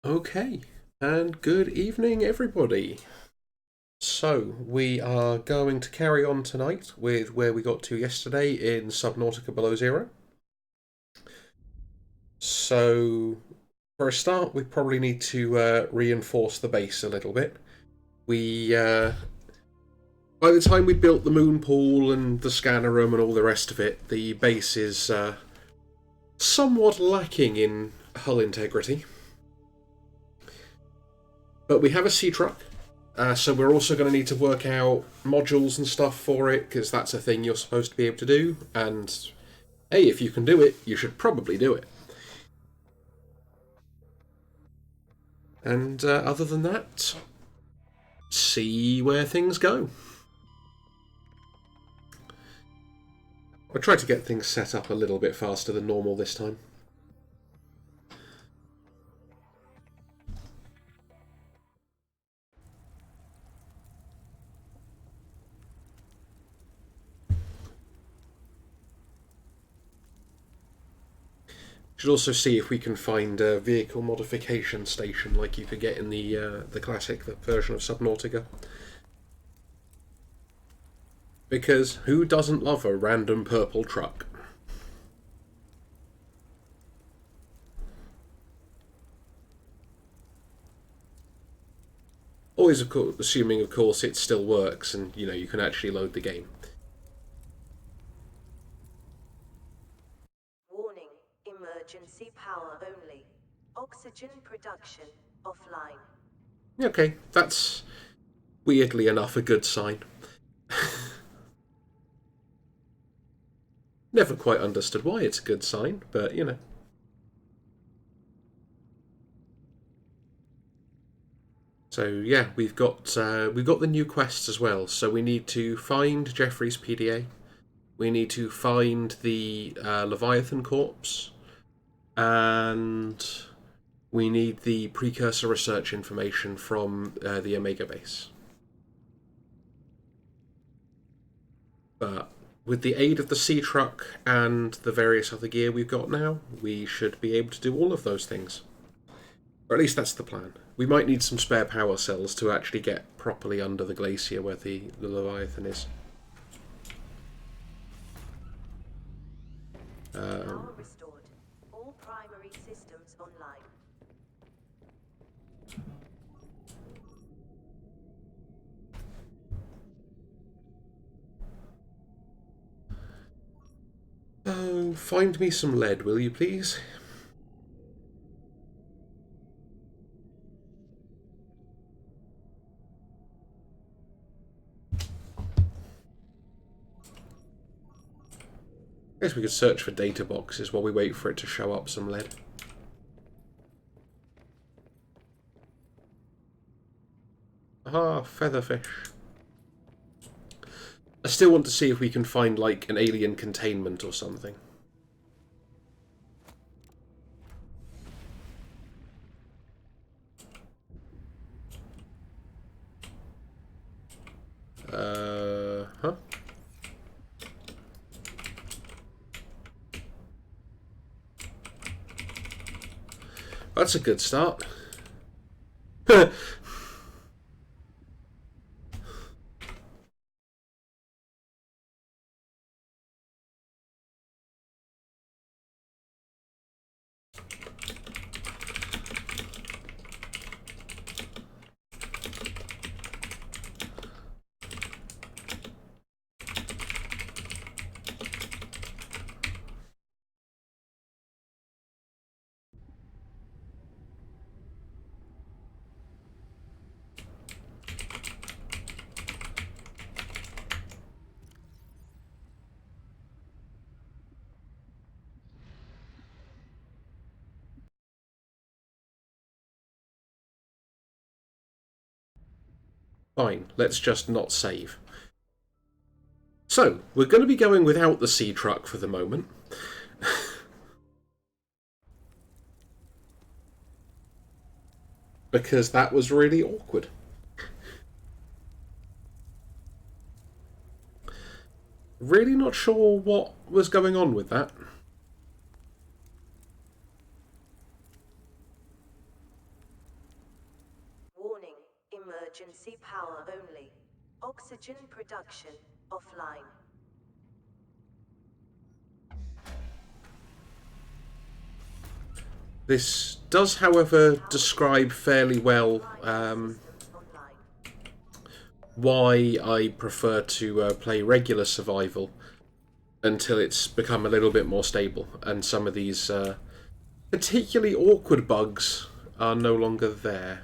Okay, and good evening, everybody. So, we are going to carry on tonight with where we got to yesterday in Subnautica Below Zero. So, for a start, we probably need to reinforce the base a little bit. By the time we built the moon pool and the scanner room and all the rest of it, the base is somewhat lacking in hull integrity. But we have a sea truck. So we're also going to need to work out modules and stuff for it, because that's a thing you're supposed to be able to do. And hey, if you can do it, you should probably do it. And other than that, see where things go. I tried to get things set up a little bit faster than normal this time. Should also see if we can find a vehicle modification station like you could get in the classic version of Subnautica. Because who doesn't love a random purple truck? Always, of course, assuming, of course, it still works and you can actually load the game. Warning, emergency power only. Oxygen production offline. Okay, that's weirdly enough a good sign. Never quite understood why it's a good sign, but So yeah, we've got the new quests as well. So we need to find Jeffrey's PDA. We need to find the Leviathan corpse, and we need the precursor research information from the Omega base. But with the aid of the sea truck and the various other gear we've got now, we should be able to do all of those things. Or at least that's the plan. We might need some spare power cells to actually get properly under the glacier where the Leviathan is. Power restored. All primary systems online. Oh, find me some lead, will you please? I guess we could search for data boxes while we wait for it to show up some lead. Ah, featherfish. I still want to see if we can find, like, an alien containment or something. Huh? That's a good start. Fine, let's just not save. So, we're going to be going without the sea truck for the moment. Because that was really awkward. Really not sure what was going on with that. Oxygen production offline. This does, however, describe fairly well why I prefer to play regular survival until it's become a little bit more stable, and some of these particularly awkward bugs are no longer there.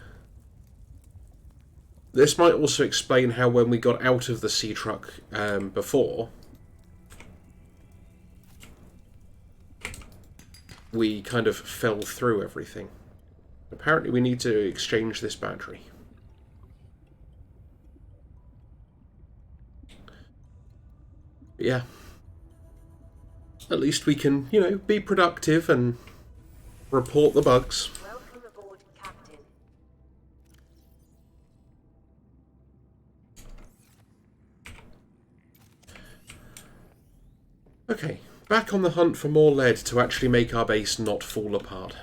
This might also explain how when we got out of the sea truck before, we kind of fell through everything. Apparently we need to exchange this battery. But yeah. At least we can, you know, be productive and report the bugs. Welcome aboard, Captain. Okay, back on the hunt for more lead to actually make our base not fall apart.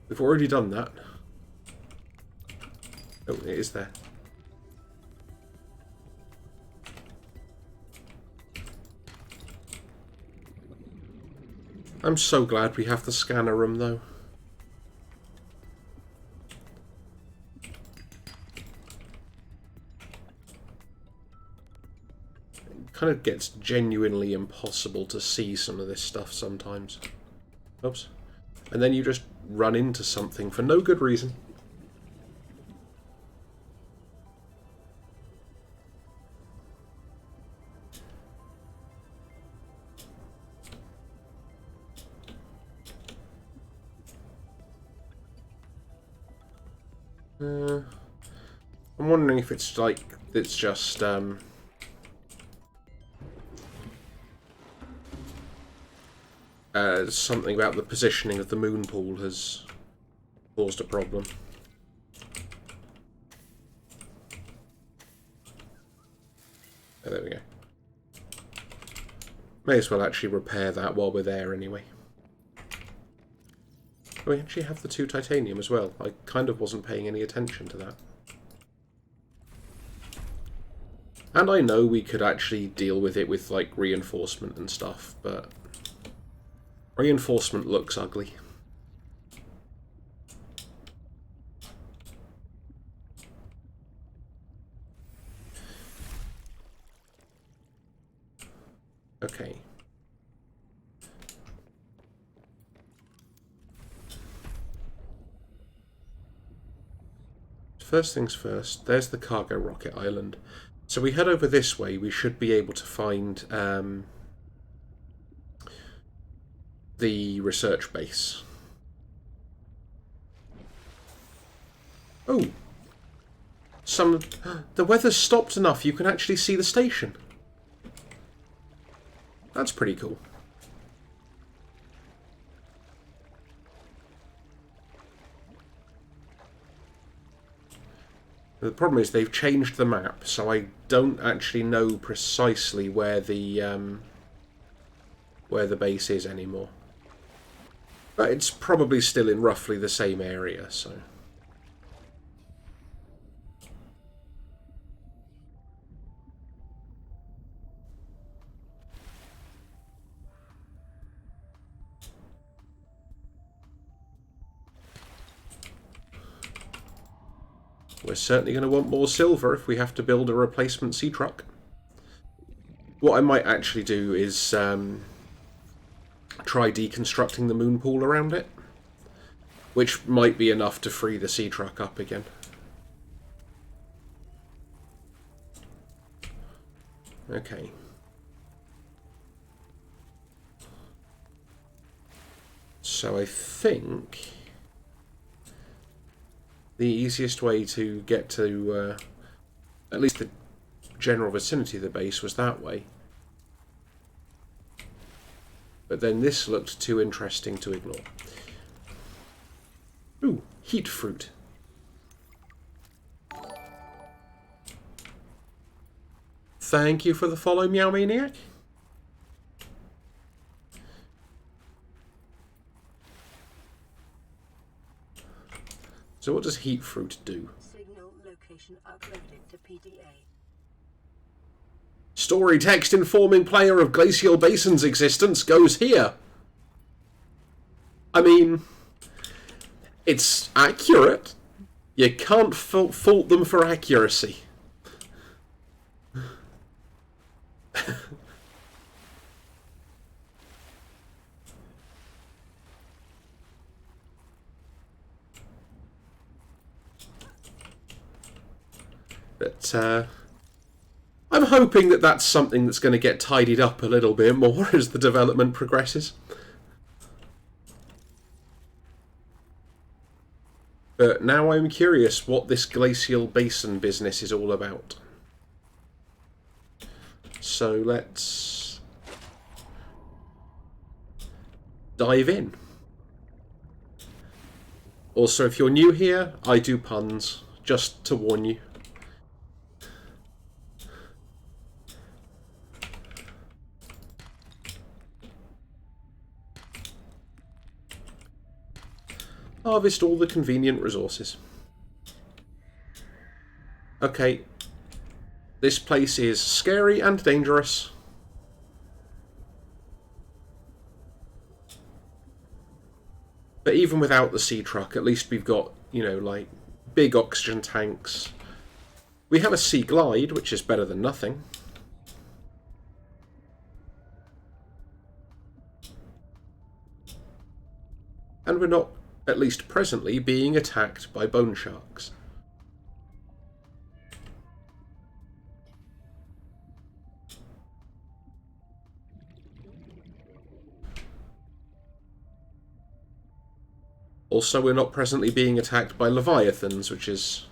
We've already done that. Oh, it is there. I'm so glad we have the scanner room, though. It kind of gets genuinely impossible to see some of this stuff sometimes. Oops. And then you just run into something for no good reason. I'm wondering if it's like, it's just, something about the positioning of the moon pool has caused a problem. Oh, there we go. May as well actually repair that while we're there anyway. Oh, we actually have the 2 titanium as well. I kind of wasn't paying any attention to that. And I know we could actually deal with it with, like, reinforcement and stuff, but reinforcement looks ugly. Okay. First things first, there's the cargo rocket island. So we head over this way, we should be able to find the research base. Oh! The weather's stopped enough you can actually see the station. That's pretty cool. The problem is they've changed the map, so I don't actually know precisely where the base is anymore. But it's probably still in roughly the same area, so. We're certainly going to want more silver if we have to build a replacement sea truck. What I might actually do is try deconstructing the moon pool around it, which might be enough to free the sea truck up again. Okay. So I think the easiest way to get to at least the general vicinity of the base was that way. But then this looked too interesting to ignore. Ooh, heat fruit. Thank you for the follow, Meow Maniac. So what does heat fruit do? Signal location uploaded to PDA. Story text informing player of Glacial Basin's existence goes here. I mean, it's accurate. You can't fault them for accuracy. But I'm hoping that that's something that's going to get tidied up a little bit more as the development progresses. But now I'm curious what this glacial basin business is all about. So let's dive in. Also, if you're new here, I do puns, just to warn you. Harvest all the convenient resources. Okay. This place is scary and dangerous. But even without the sea truck, at least we've got, you know, like, big oxygen tanks. We have a sea glide, which is better than nothing. And we're not, at least presently, being attacked by bone sharks. Also, we're not presently being attacked by leviathans, which is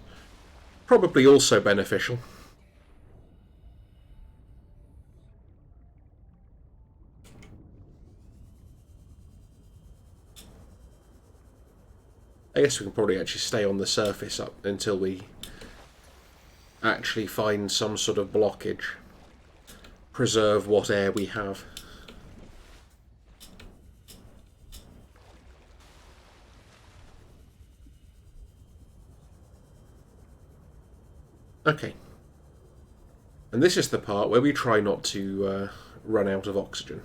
probably also beneficial. I guess we can probably actually stay on the surface up until we actually find some sort of blockage. Preserve what air we have. Okay. And this is the part where we try not to run out of oxygen.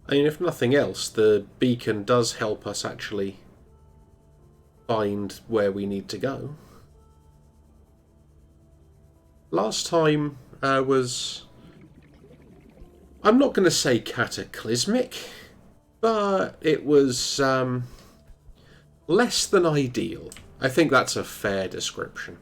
I mean, if nothing else, the beacon does help us actually find where we need to go. Last time was... I'm not going to say cataclysmic, but it was less than ideal. I think that's a fair description.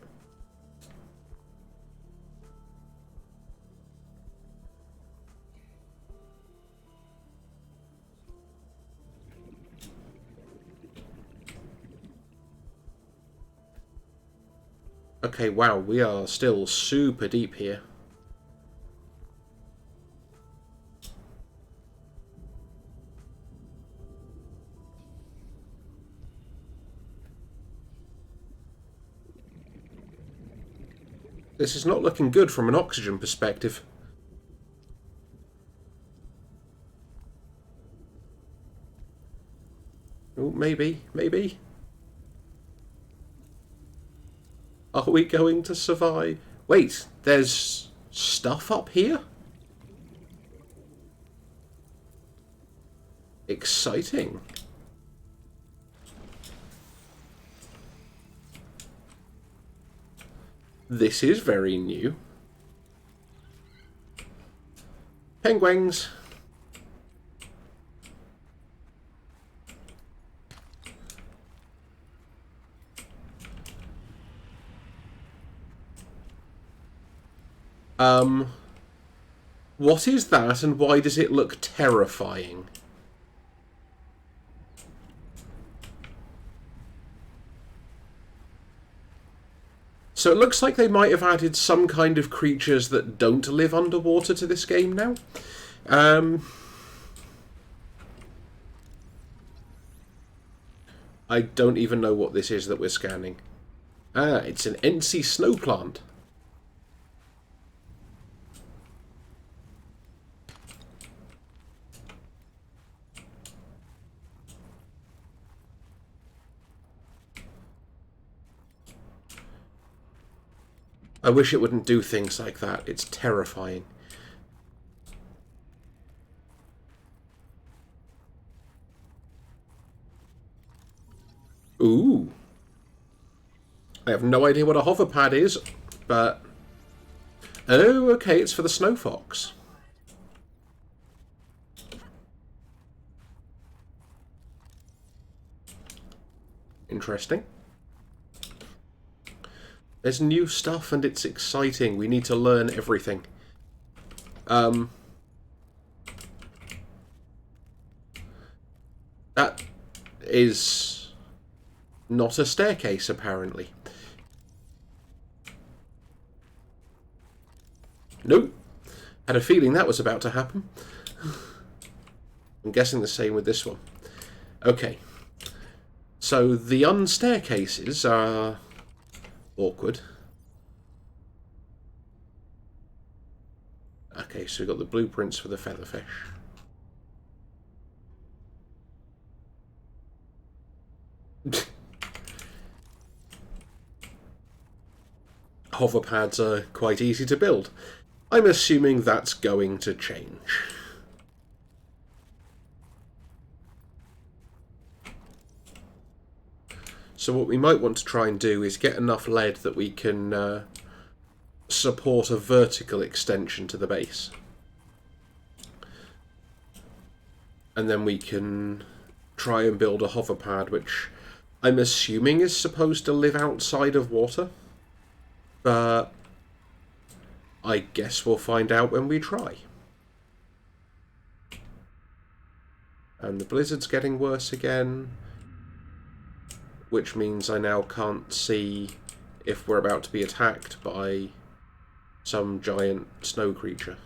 Okay, wow, we are still super deep here. This is not looking good from an oxygen perspective. Oh, maybe, maybe. Are we going to survive? Wait, there's stuff up here? Exciting. This is very new. Penguins. What is that and why does it look terrifying? So it looks like they might have added some kind of creatures that don't live underwater to this game now. I don't even know what this is that we're scanning. Ah, it's an NC snow plant. I wish it wouldn't do things like that. It's terrifying. Ooh. I have no idea what a hover pad is, but... Oh, okay, it's for the snow fox. Interesting. There's new stuff and it's exciting. We need to learn everything. That is not a staircase, apparently. Nope. Had a feeling that was about to happen. I'm guessing the same with this one. Okay. So the unstaircases are awkward. Okay, so we've got the blueprints for the featherfish. Hover pads are quite easy to build. I'm assuming that's going to change. So what we might want to try and do is get enough lead that we can support a vertical extension to the base. And then we can try and build a hover pad, which I'm assuming is supposed to live outside of water. But I guess we'll find out when we try. And the blizzard's getting worse again, which means I now can't see if we're about to be attacked by some giant snow creature.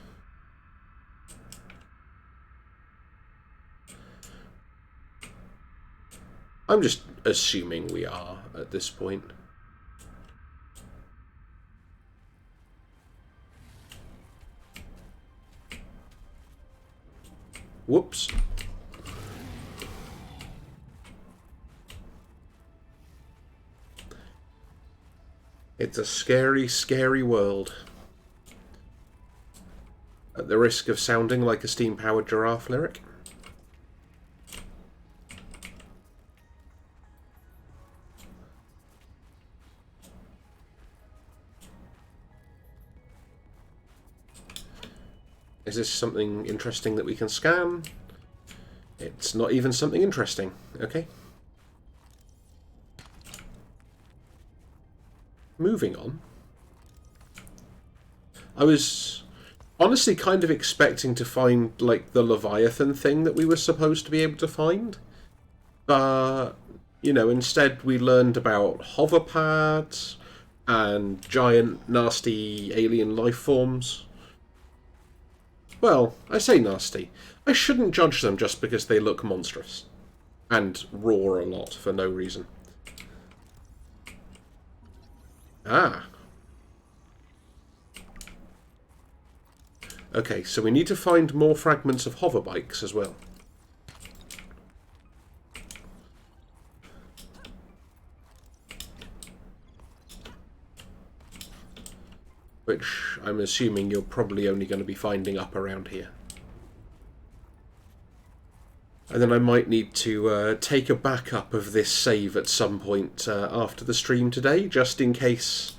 I'm just assuming we are at this point. Whoops. It's a scary, scary world. At the risk of sounding like a steam-powered giraffe lyric. Is this something interesting that we can scan? It's not even something interesting. Okay. Moving on. I was honestly kind of expecting to find, like, the Leviathan thing that we were supposed to be able to find. But, you know, instead we learned about hover pads and giant, nasty alien life forms. Well, I say nasty. I shouldn't judge them just because they look monstrous. And roar a lot for no reason. Ah. Okay, so we need to find more fragments of hover bikes as well. Which I'm assuming you're probably only going to be finding up around here. And then I might need to take a backup of this save at some point after the stream today, just in case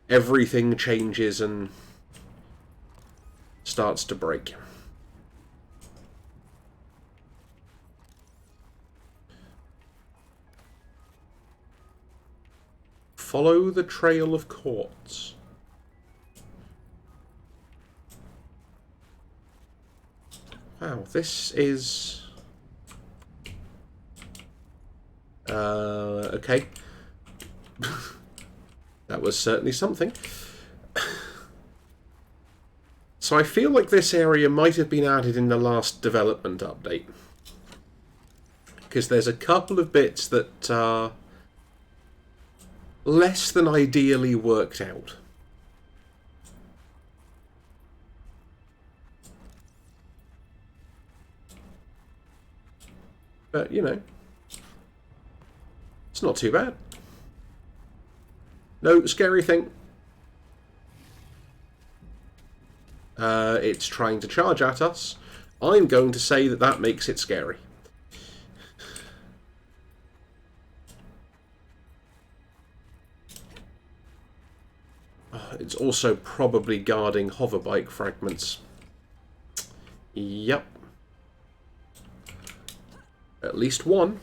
everything changes and starts to break. Follow the trail of quartz. Wow, this is... okay. That was certainly something. So I feel like this area might have been added in the last development update. because there's a couple of bits that are less than ideally worked out. But, you know, it's not too bad. No scary thing. It's trying to charge at us. I'm going to say that that makes it scary. It's also probably guarding hoverbike fragments. Yep. At least one.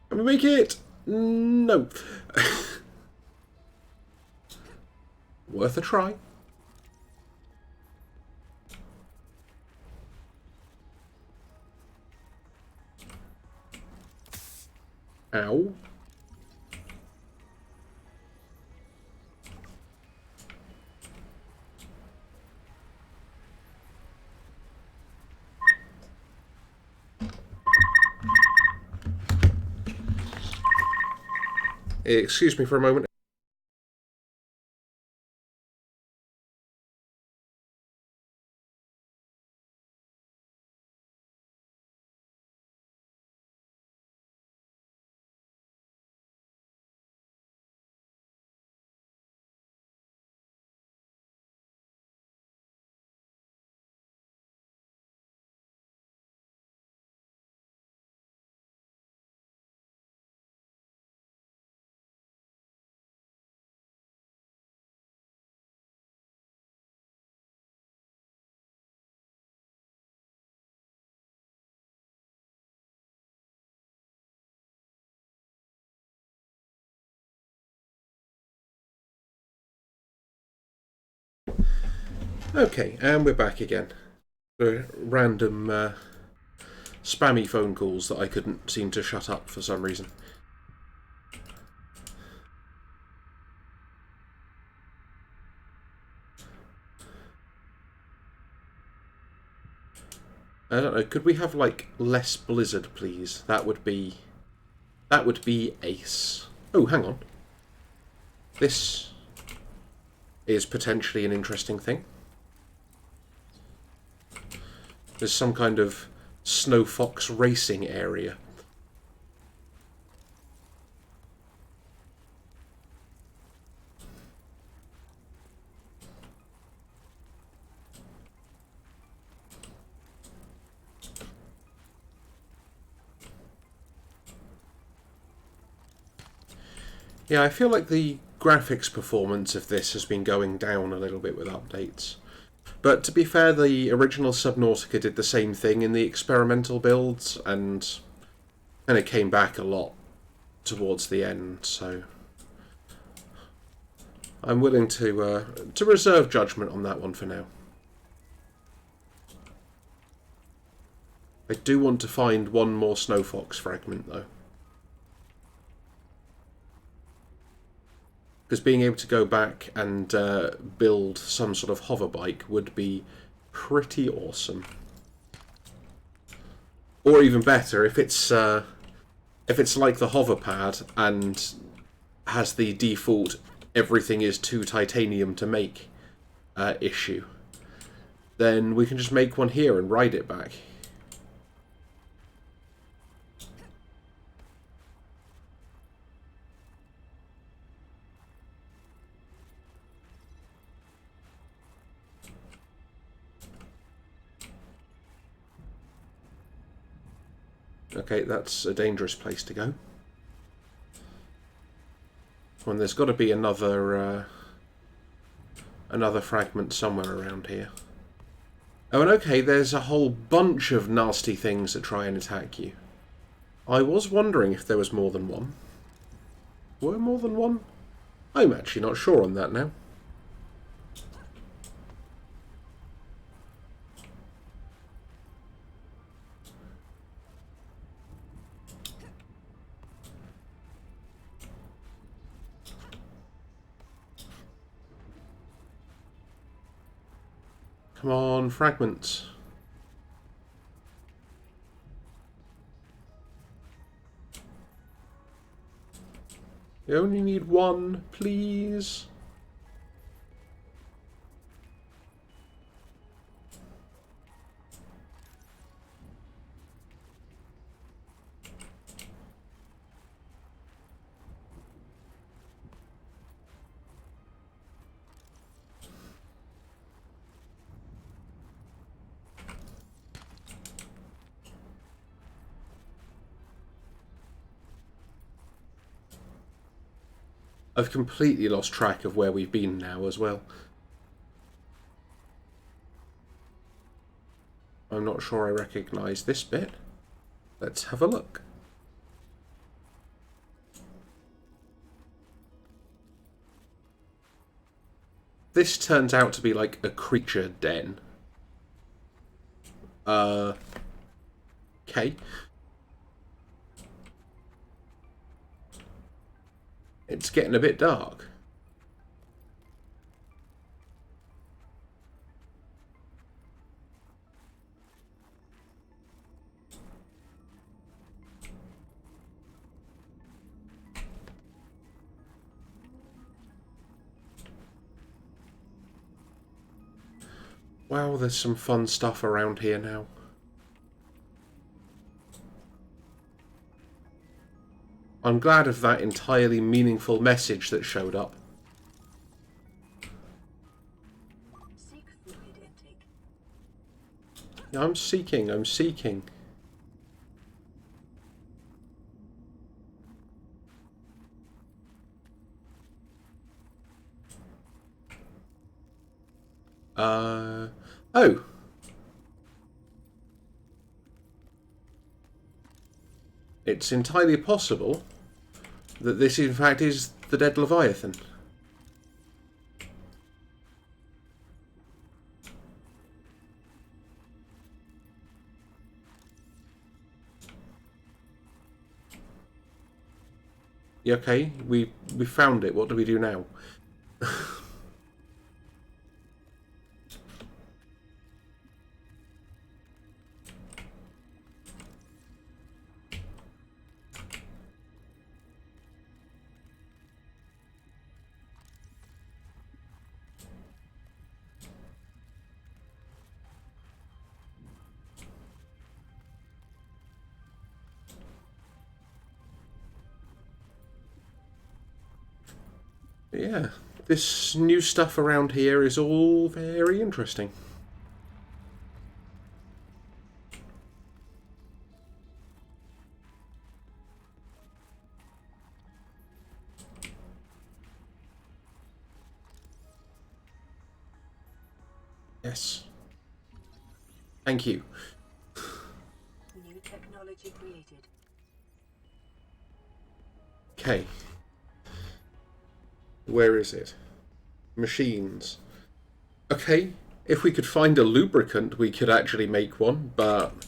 Can we make it? No. Worth a try. Ow. Excuse me for a moment. Okay, and we're back again. Random spammy phone calls that I couldn't seem to shut up for some reason. I don't know, could we have like less blizzard, please? That would be ace. Oh, hang on. This is potentially an interesting thing. There's some kind of snow fox racing area. Yeah, I feel like the graphics performance of this has been going down a little bit with updates. But to be fair, the original Subnautica did the same thing in the experimental builds, and it came back a lot towards the end, so I'm willing to reserve judgment on that one for now. I do want to find one more snow fox fragment, though. Because being able to go back and build some sort of hoverbike would be pretty awesome. Or even better, if it's like the hoverpad and has the default everything is too titanium to make issue, then we can just make one here and ride it back. Okay, that's a dangerous place to go. When there's got to be another fragment somewhere around here. Oh, and okay, there's a whole bunch of nasty things that try and attack you. I was wondering if there was more than one. Were more than one? I'm actually not sure on that now. Come on, fragments. You only need one, please. I've completely lost track of where we've been now as well. I'm not sure I recognise this bit. Let's have a look. This turns out to be like a creature den. Okay. It's getting a bit dark. Wow, there's some fun stuff around here now. I'm glad of that entirely meaningful message that showed up. I'm seeking, I'm seeking. Oh. It's entirely possible that this in fact is the dead Leviathan. Okay, we found it. What do we do now? Yeah, this new stuff around here is all very interesting. Yes. Thank you. New technology created. Okay. Where is it? Machines. Okay, if we could find a lubricant, we could actually make one, but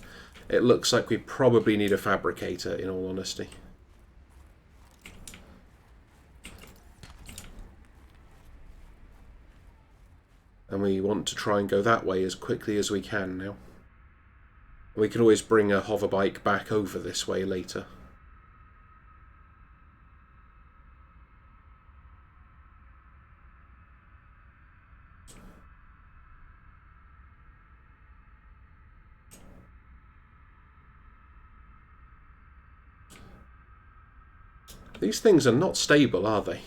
it looks like we probably need a fabricator, in all honesty. And we want to try and go that way as quickly as we can now. We can always bring a hoverbike back over this way later. These things are not stable, are they?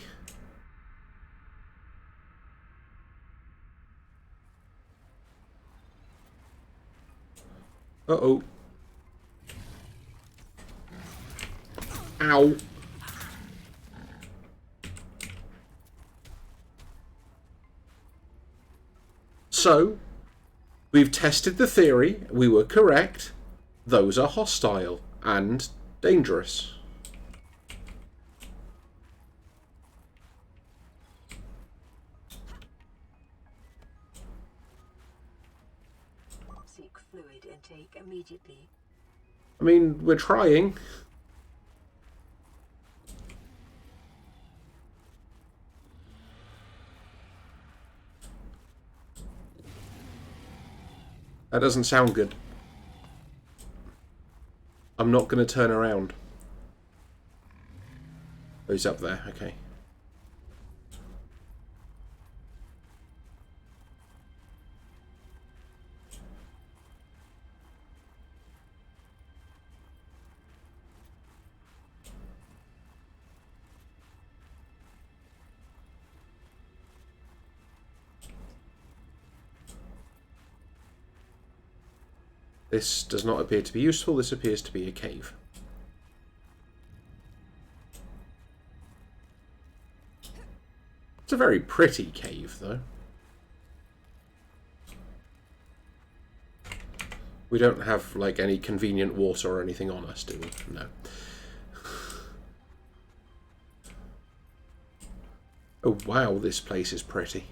Uh-oh. Ow. So, we've tested the theory. We were correct. Those are hostile and dangerous. Seek fluid intake immediately. I mean, we're trying. That doesn't sound good. I'm not going to turn around. Oh, he's up there. Okay. This does not appear to be useful. This appears to be a cave. It's a very pretty cave, though. We don't have, like, any convenient water or anything on us, do we? No. Oh, wow, this place is pretty.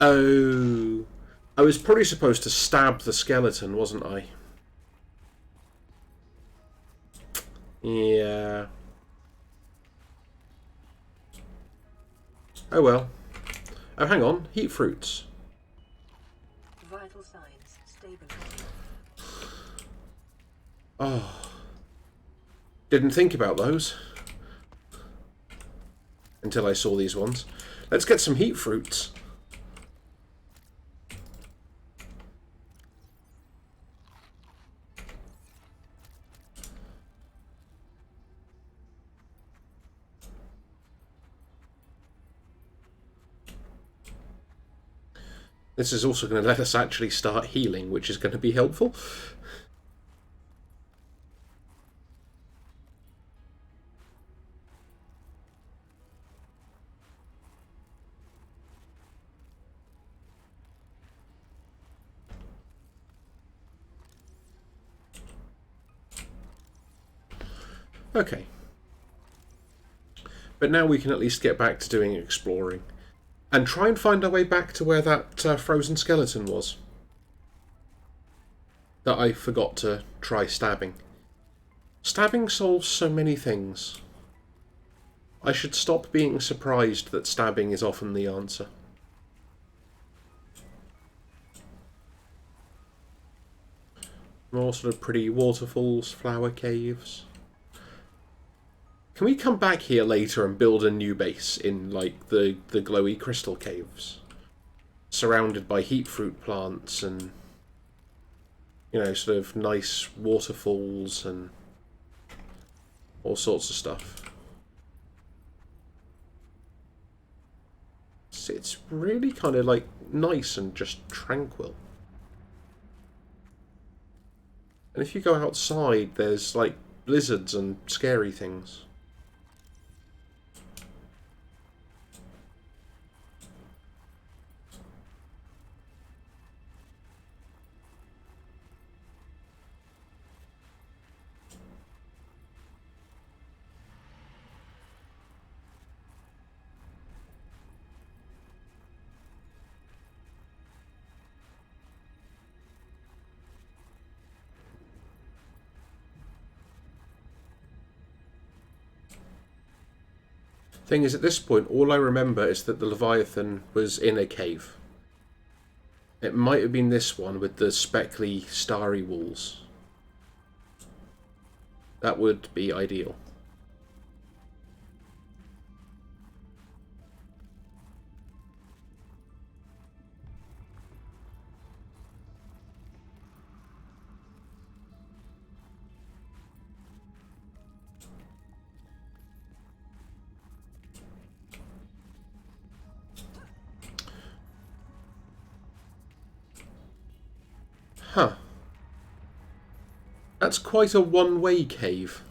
Oh, I was probably supposed to stab the skeleton, wasn't I? Yeah. Oh well. Oh, hang on. Heat fruits. Vital signs stable. Oh. Didn't think about those. Until I saw these ones. Let's get some heat fruits. This is also going to let us actually start healing, which is going to be helpful. Okay. But now we can at least get back to doing exploring. And try and find our way back to where that frozen skeleton was. That I forgot to try stabbing. Stabbing solves so many things. I should stop being surprised that stabbing is often the answer. More sort of pretty waterfalls, flower caves. Can we come back here later and build a new base in, like, the glowy crystal caves? Surrounded by heat fruit plants and, you know, sort of nice waterfalls and all sorts of stuff. It's really kind of, like, nice and just tranquil. And if you go outside, there's, like, blizzards and scary things. Thing is, at this point, all I remember is that the Leviathan was in a cave. It might have been this one with the speckly, starry walls. That would be ideal. Huh. That's quite a one-way cave.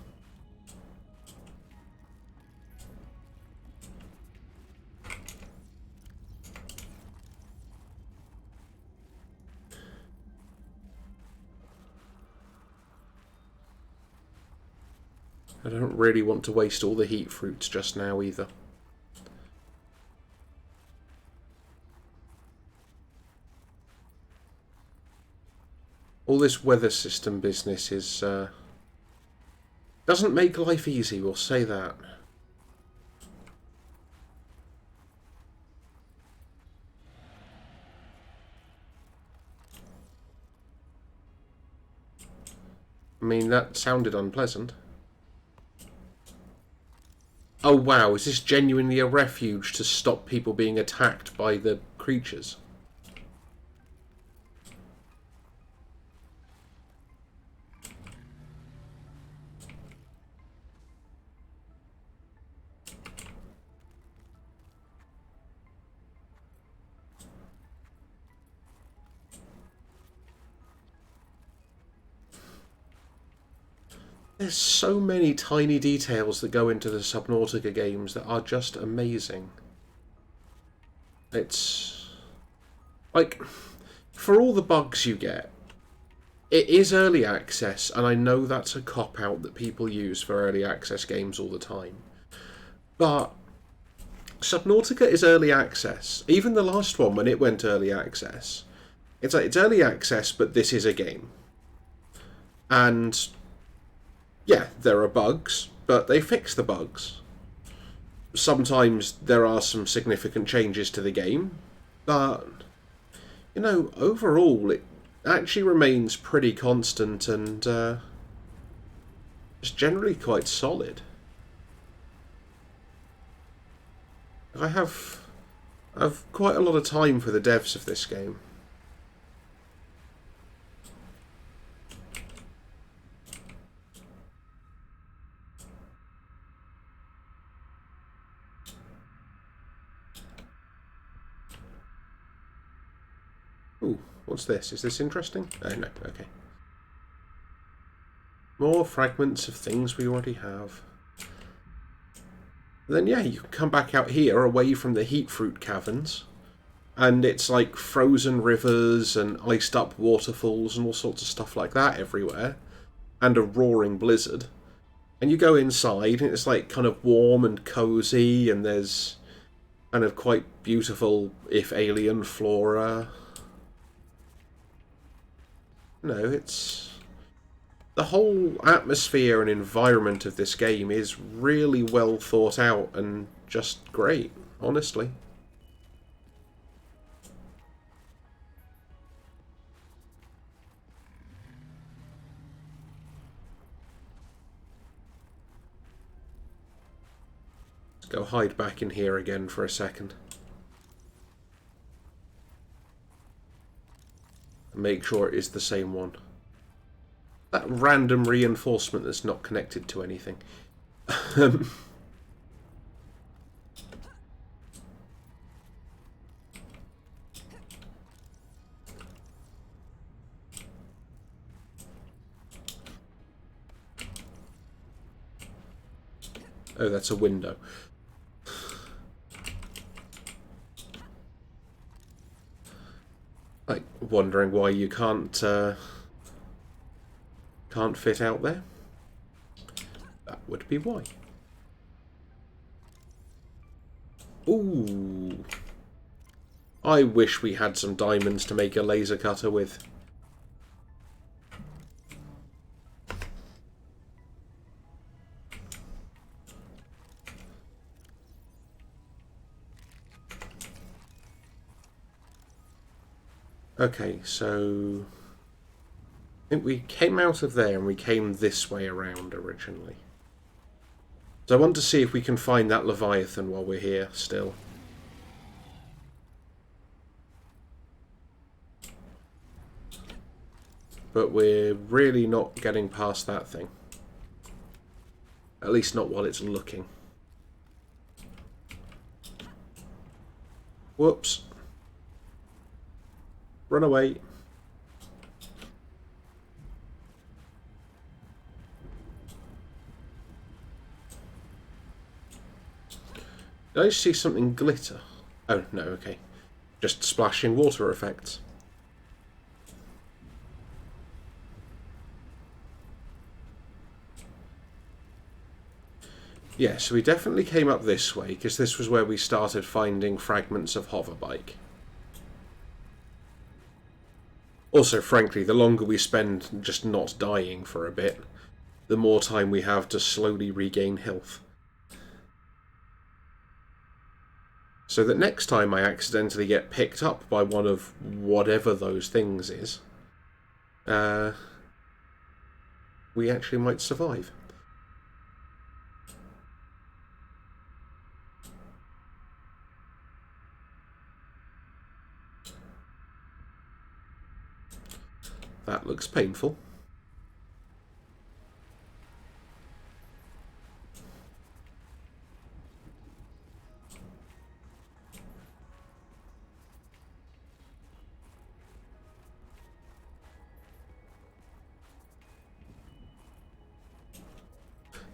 I don't really want to waste all the heat fruits just now either. All this weather system business is doesn't make life easy, we'll say that. I mean, that sounded unpleasant. Oh wow, is this genuinely a refuge to stop people being attacked by the creatures? There's so many tiny details that go into the Subnautica games that are just amazing. It's like, for all the bugs you get, it is early access, and I know that's a cop-out that people use for early access games all the time. But Subnautica is early access. Even the last one, when it went early access, it's like, it's early access, but this is a game. And yeah, there are bugs, but they fix the bugs. Sometimes there are some significant changes to the game, but, you know, overall it actually remains pretty constant and just generally quite solid. I have quite a lot of time for the devs of this game. Ooh, what's this? Is this interesting? Oh no, okay. More fragments of things we already have. And then yeah, you can come back out here away from the heat fruit caverns. And it's like frozen rivers and iced up waterfalls and all sorts of stuff like that everywhere. And a roaring blizzard. And you go inside and it's like kind of warm and cozy, and there's kind of quite beautiful, if alien, flora. No, it's... the whole atmosphere and environment of this game is really well thought out and just great, honestly. Let's go hide back in here again for a second. And make sure it is the same one. That random reinforcement that's not connected to anything. Oh, that's a window. Like, wondering why you can't fit out there? That would be why. Ooh. I wish we had some diamonds to make a laser cutter with. Okay, so I think we came out of there and we came this way around originally. So I want to see if we can find that Leviathan while we're here still. But we're really not getting past that thing. At least not while it's looking. Whoops. Run away. Did I see something glitter? Oh, no, okay. Just splashing water effects. Yeah, so we definitely came up this way, because this was where we started finding fragments of hoverbike. Also, frankly, the longer we spend just not dying for a bit, the more time we have to slowly regain health. So that next time I accidentally get picked up by one of whatever those things is, we actually might survive. That looks painful.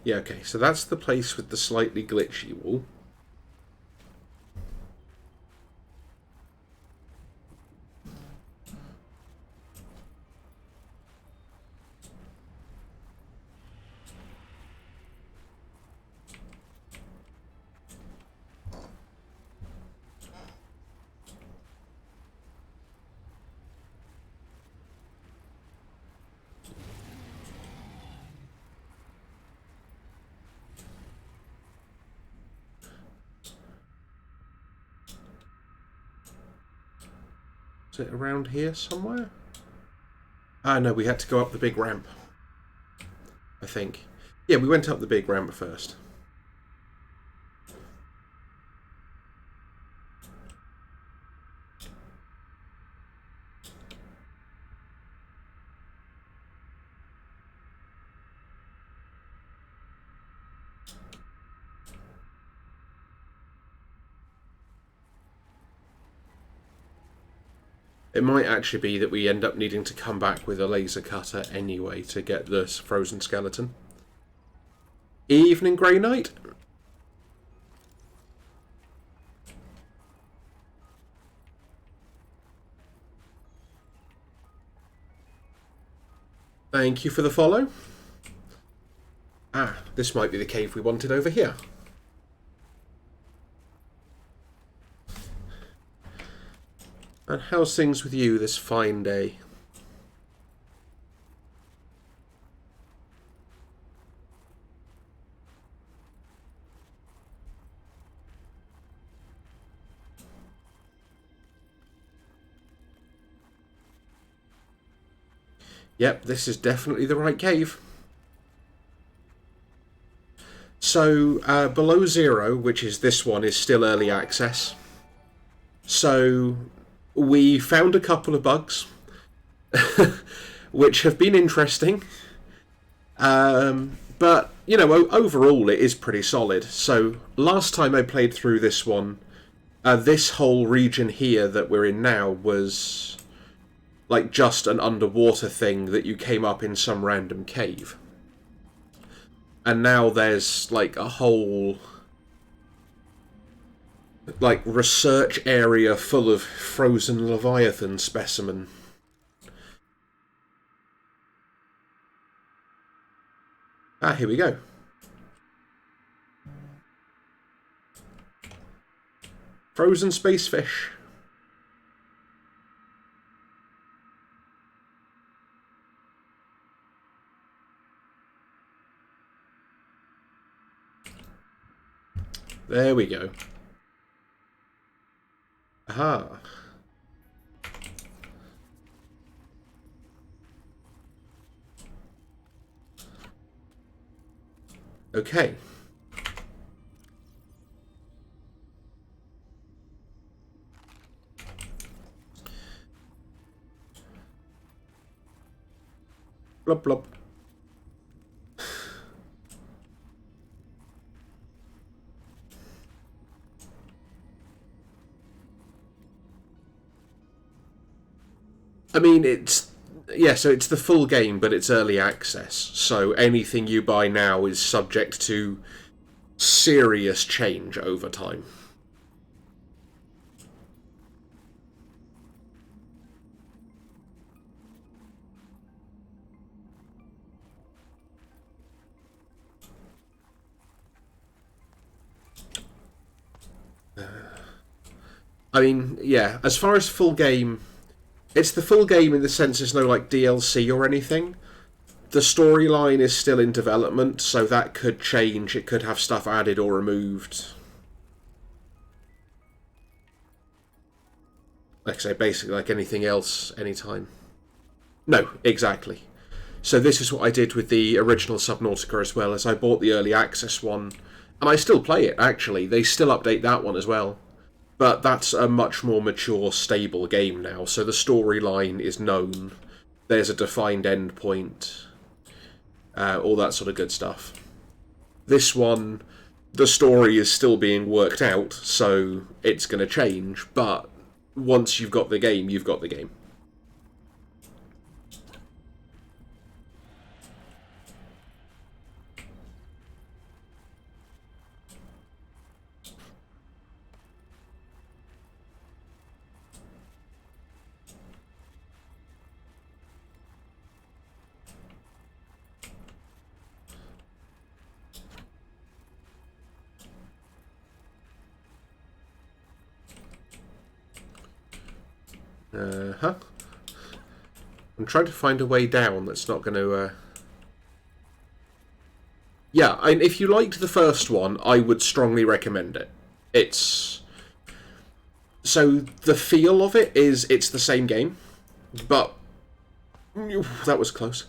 Yeah, okay, so that's the place with the slightly glitchy wall. Is it around here somewhere? Ah, no, we had to go up the big ramp. I think. Yeah, we went up the big ramp first. It might actually be that we end up needing to come back with a laser cutter anyway to get this frozen skeleton. Evening Grey Knight? Thank you for the follow. Ah, this might be the cave we wanted over here. And how's things with you this fine day? Yep, this is definitely the right cave. So, below zero, which is this one, is still early access. So, we found a couple of bugs, which have been interesting. But, you know, overall it is pretty solid. So, last time I played through this one, this whole region here that we're in now was like just an underwater thing that you came up in some random cave. And now there's like a whole like research area full of frozen Leviathan specimen. Ah, here we go. Frozen space fish. There we go. Aha. Okay. Blub blub. I mean, so it's the full game, but it's early access. So anything you buy now is subject to serious change over time. I mean, yeah, as far as full game, it's the full game in the sense there's no like DLC or anything. The storyline is still in development, so that could change. It could have stuff added or removed. Like I say, basically like anything else, anytime. No, exactly. So this is what I did with the original Subnautica as well, as I bought the early access one, and I still play it, actually. They still update that one as well. But that's a much more mature, stable game now, so the storyline is known. There's a defined endpoint, all that sort of good stuff. This one, the story is still being worked out, so it's going to change, but once you've got the game, you've got the game. Huh? I'm trying to find a way down that's not going to... Yeah, and if you liked the first one, I would strongly recommend it. It's... So, the feel of it is it's the same game, but... That was close.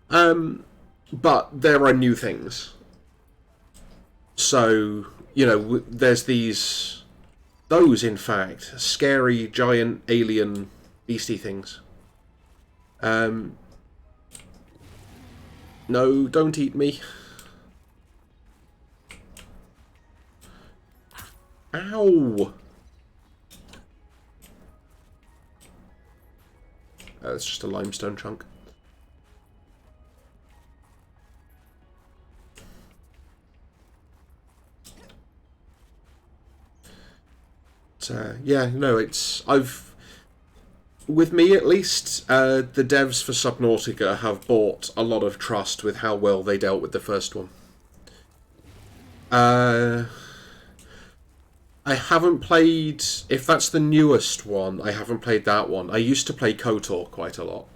But there are new things. So, there's these... Those, in fact, scary, giant, alien, beastie things. No, don't eat me. Ow! That's just a limestone chunk. Yeah, no, with me at least, the devs for Subnautica have bought a lot of trust with how well they dealt with the first one. I haven't played... If that's the newest one, I haven't played that one. I used to play KOTOR quite a lot.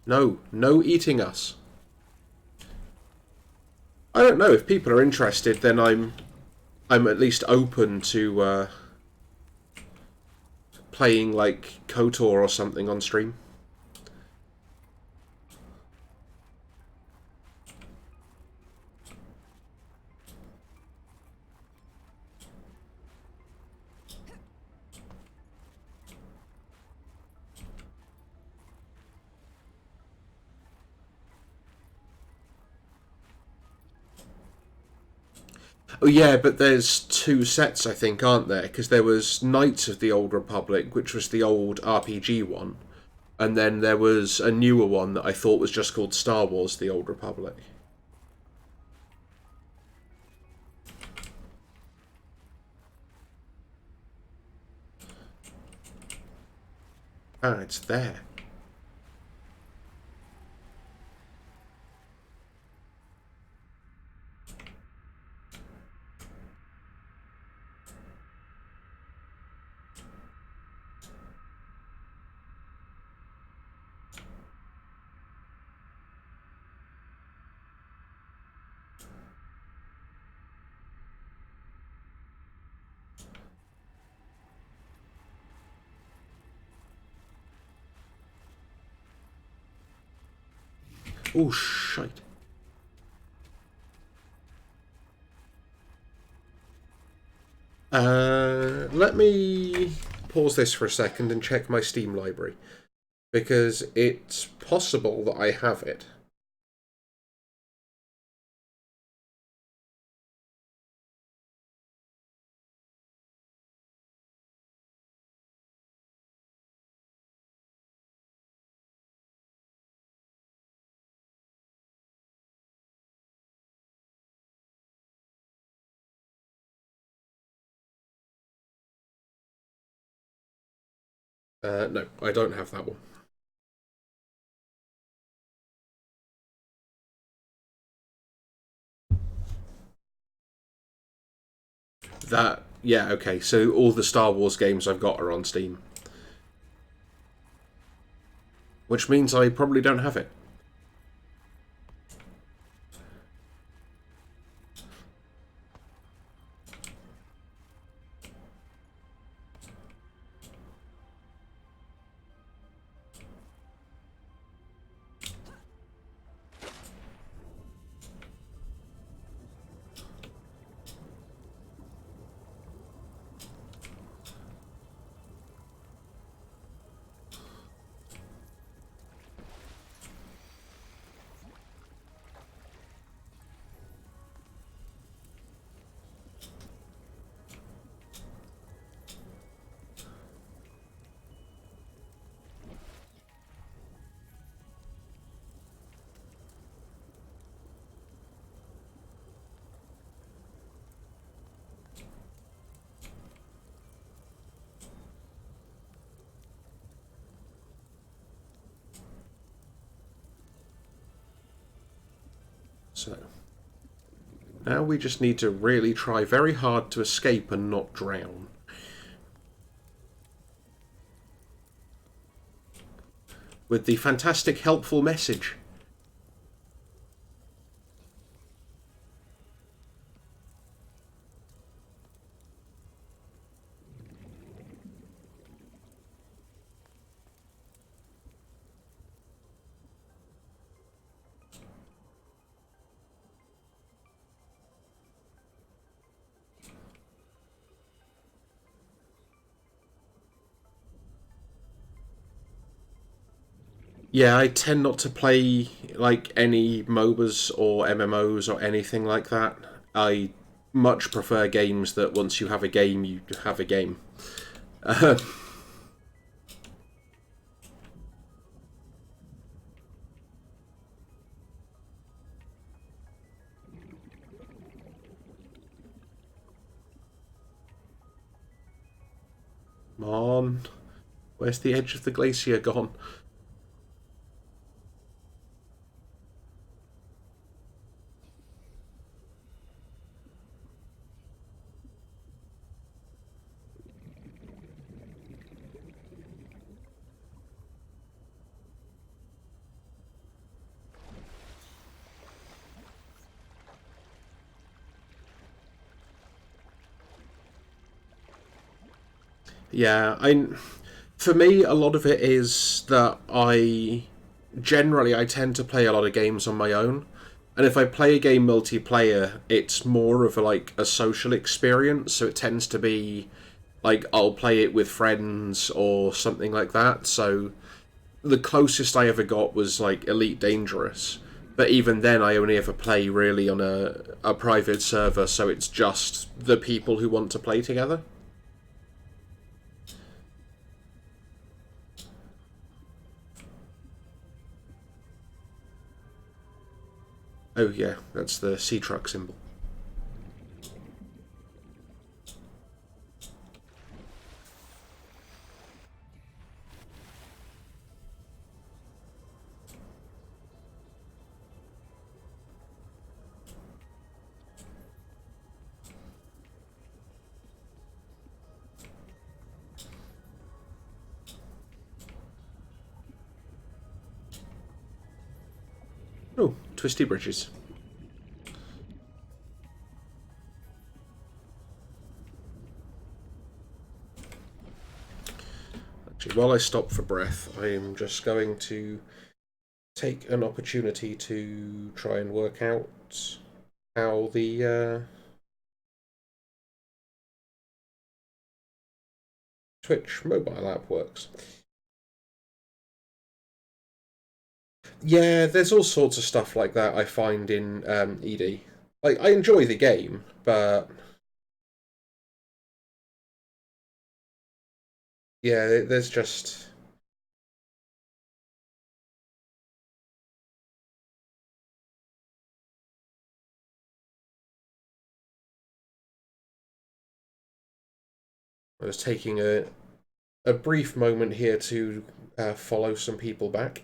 No, no eating us. I don't know, if people are interested, then I'm at least open to playing like KOTOR or something on stream. Oh yeah, but there's two sets, I think, aren't there? Because there was Knights of the Old Republic, which was the old RPG one, and then there was a newer one that I thought was just called Star Wars: The Old Republic. Ah, it's there. Oh, shite. Let me pause this for a second and check my Steam library, because it's possible that I have it. No, I don't have that one. That, yeah, okay. So all the Star Wars games I've got are on Steam, which means I probably don't have it. So now we just need to really try very hard to escape and not drown. With the fantastic helpful message. Yeah, I tend not to play like any MOBAs or MMOs or anything like that. I much prefer games that once you have a game, you have a game. Come on. Where's the edge of the glacier gone? Yeah, for me, a lot of it is that I tend to play a lot of games on my own, and if I play a game multiplayer, it's more of a social experience. So it tends to be like I'll play it with friends or something like that. So the closest I ever got was like Elite Dangerous, but even then, I only ever play really on a private server, so it's just the people who want to play together. Oh yeah, that's the sea truck symbol. Oh, twisty bridges. Actually, while I stop for breath, I am just going to take an opportunity to try and work out how the Twitch mobile app works. Yeah, there's all sorts of stuff like that I find in ED. Like, I enjoy the game, but yeah, there's just I was taking a brief moment here to follow some people back.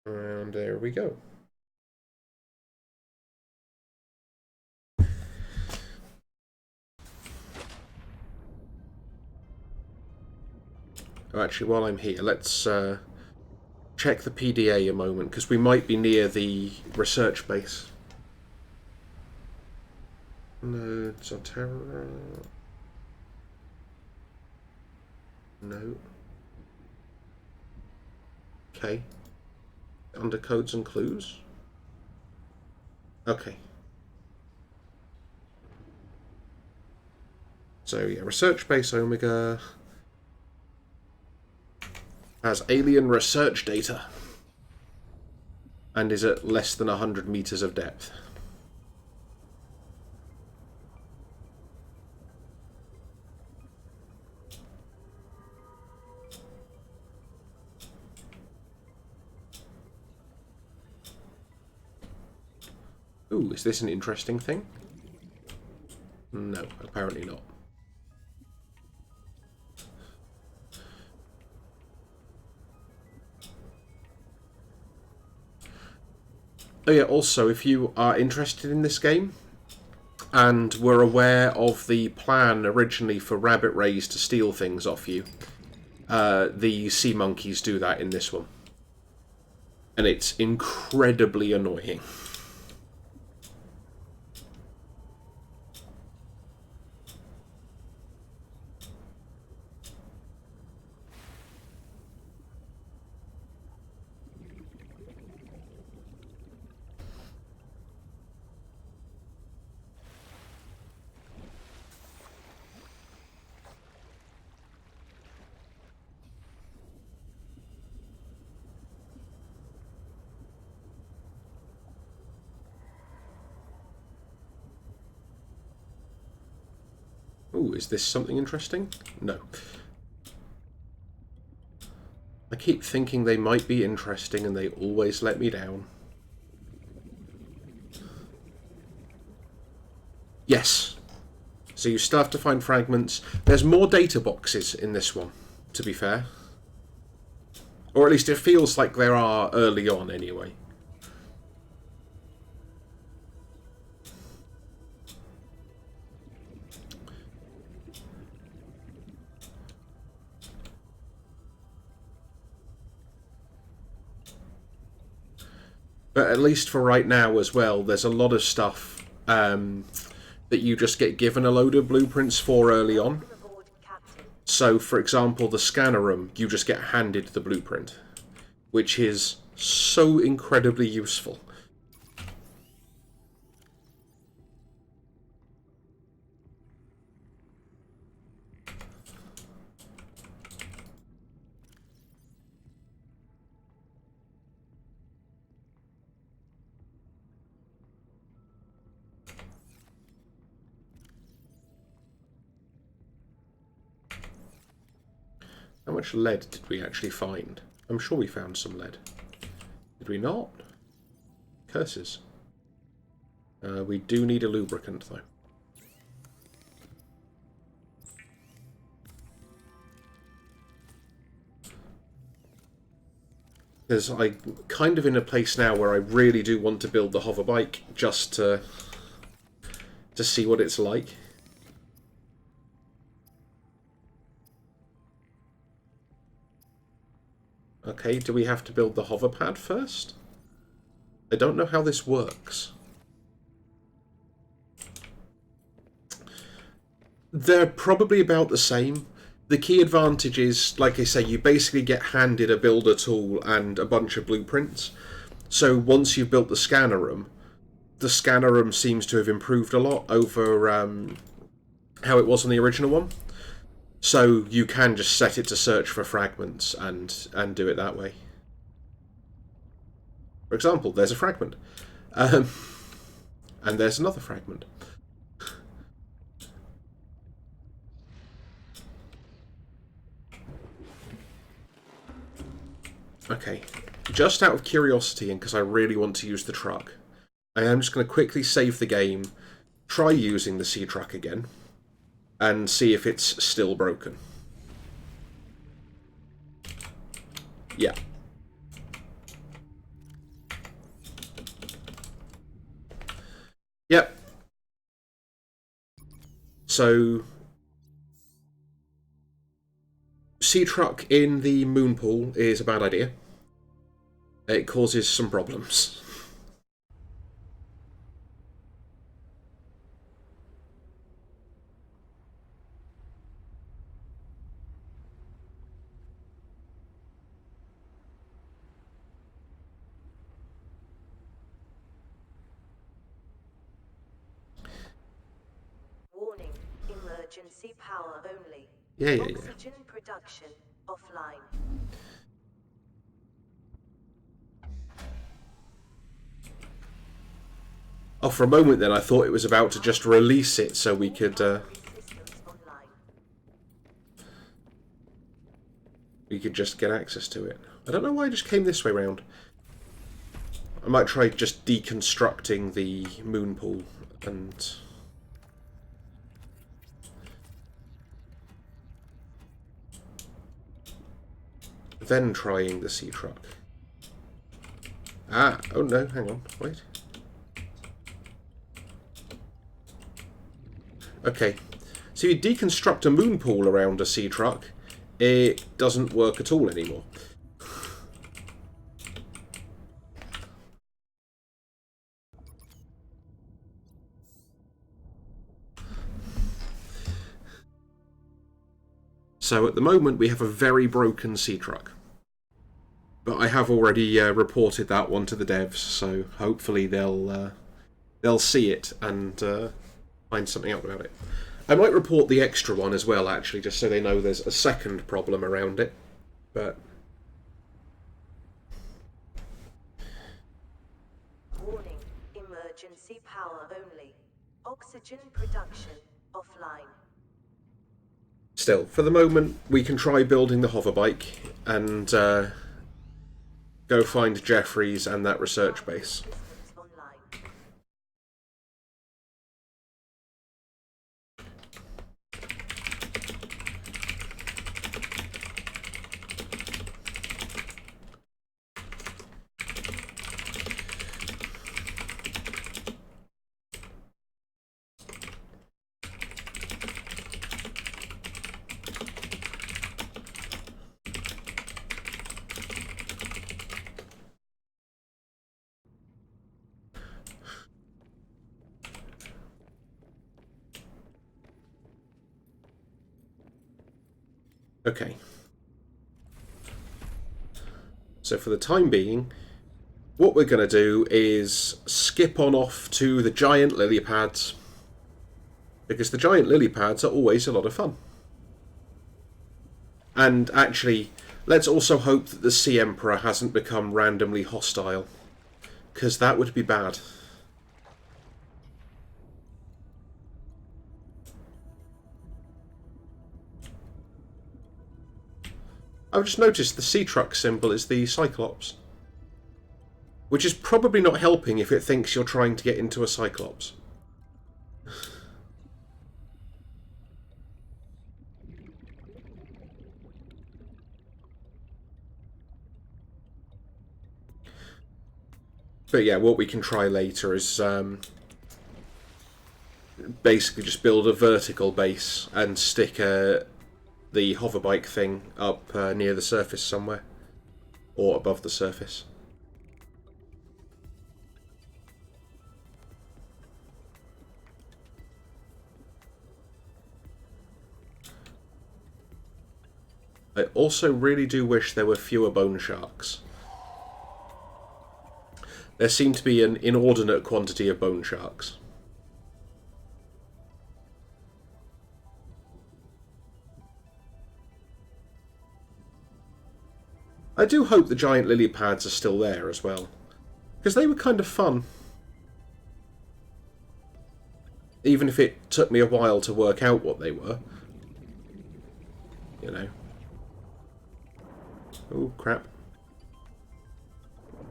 And there we go. Oh, actually, while I'm here, let's check the PDA a moment, because we might be near the research base. No, Zotera. No. Okay. Under codes and clues? Okay. So, yeah, research base Omega has alien research data and is at less than 100 meters of depth. Ooh, is this an interesting thing? No, apparently not. Oh yeah, also, if you are interested in this game, and were aware of the plan originally for Rabbit Rays to steal things off you, the sea monkeys do that in this one. And it's incredibly annoying. Ooh, is this something interesting? No. I keep thinking they might be interesting and they always let me down. Yes. So you still have to find fragments. There's more data boxes in this one, to be fair. Or at least it feels like there are early on, anyway. But at least for right now as well, there's a lot of stuff that you just get given a load of blueprints for early on. Welcome aboard, Captain. So, for example, the scanner room, you just get handed the blueprint, which is so incredibly useful. How much lead did we actually find? I'm sure we found some lead. Did we not? Curses. We do need a lubricant, though. Because I'm kind of in a place now where I really do want to build the hover bike just to see what it's like. Okay, do we have to build the hover pad first? I don't know how this works. They're probably about the same. The key advantage is, like I say, you basically get handed a builder tool and a bunch of blueprints. So once you've built the scanner room seems to have improved a lot over how it was on the original one. So you can just set it to search for fragments and do it that way. For example, there's a fragment. And there's another fragment. Okay, just out of curiosity and because I really want to use the truck, I am just going to quickly save the game, try using the sea truck again, and see if it's still broken. Yeah. Yep. So, sea truck in the moon pool is a bad idea. It causes some problems. Warning, emergency power only. Yeah. Oxygen production offline. Oh, for a moment then I thought it was about to just release it so we could just get access to it. I don't know why I just came this way round. I might try just deconstructing the moon pool and... then trying the sea truck. Ah, oh no, hang on, wait. Okay, so you deconstruct a moon pool around a sea truck, it doesn't work at all anymore. So at the moment we have a very broken sea truck. But I have already reported that one to the devs, so hopefully they'll see it and find something out about it. I might report the extra one as well, actually, just so they know there's a second problem around it. But warning, emergency power only. Oxygen production offline. Still, for the moment, we can try building the hoverbike and go find Jeffries and that research base. Okay. So for the time being, what we're going to do is skip on off to the giant lily pads, because the giant lily pads are always a lot of fun. And actually, let's also hope that the Sea Emperor hasn't become randomly hostile, because that would be bad. I've just noticed the sea truck symbol is the Cyclops, which is probably not helping if it thinks you're trying to get into a Cyclops. But yeah, what we can try later is basically just build a vertical base and stick the hoverbike thing up near the surface somewhere, or above the surface. I also really do wish there were fewer bone sharks. There seem to be an inordinate quantity of bone sharks. I do hope the giant lily pads are still there as well, because they were kind of fun. Even if it took me a while to work out what they were. You know. Oh, crap.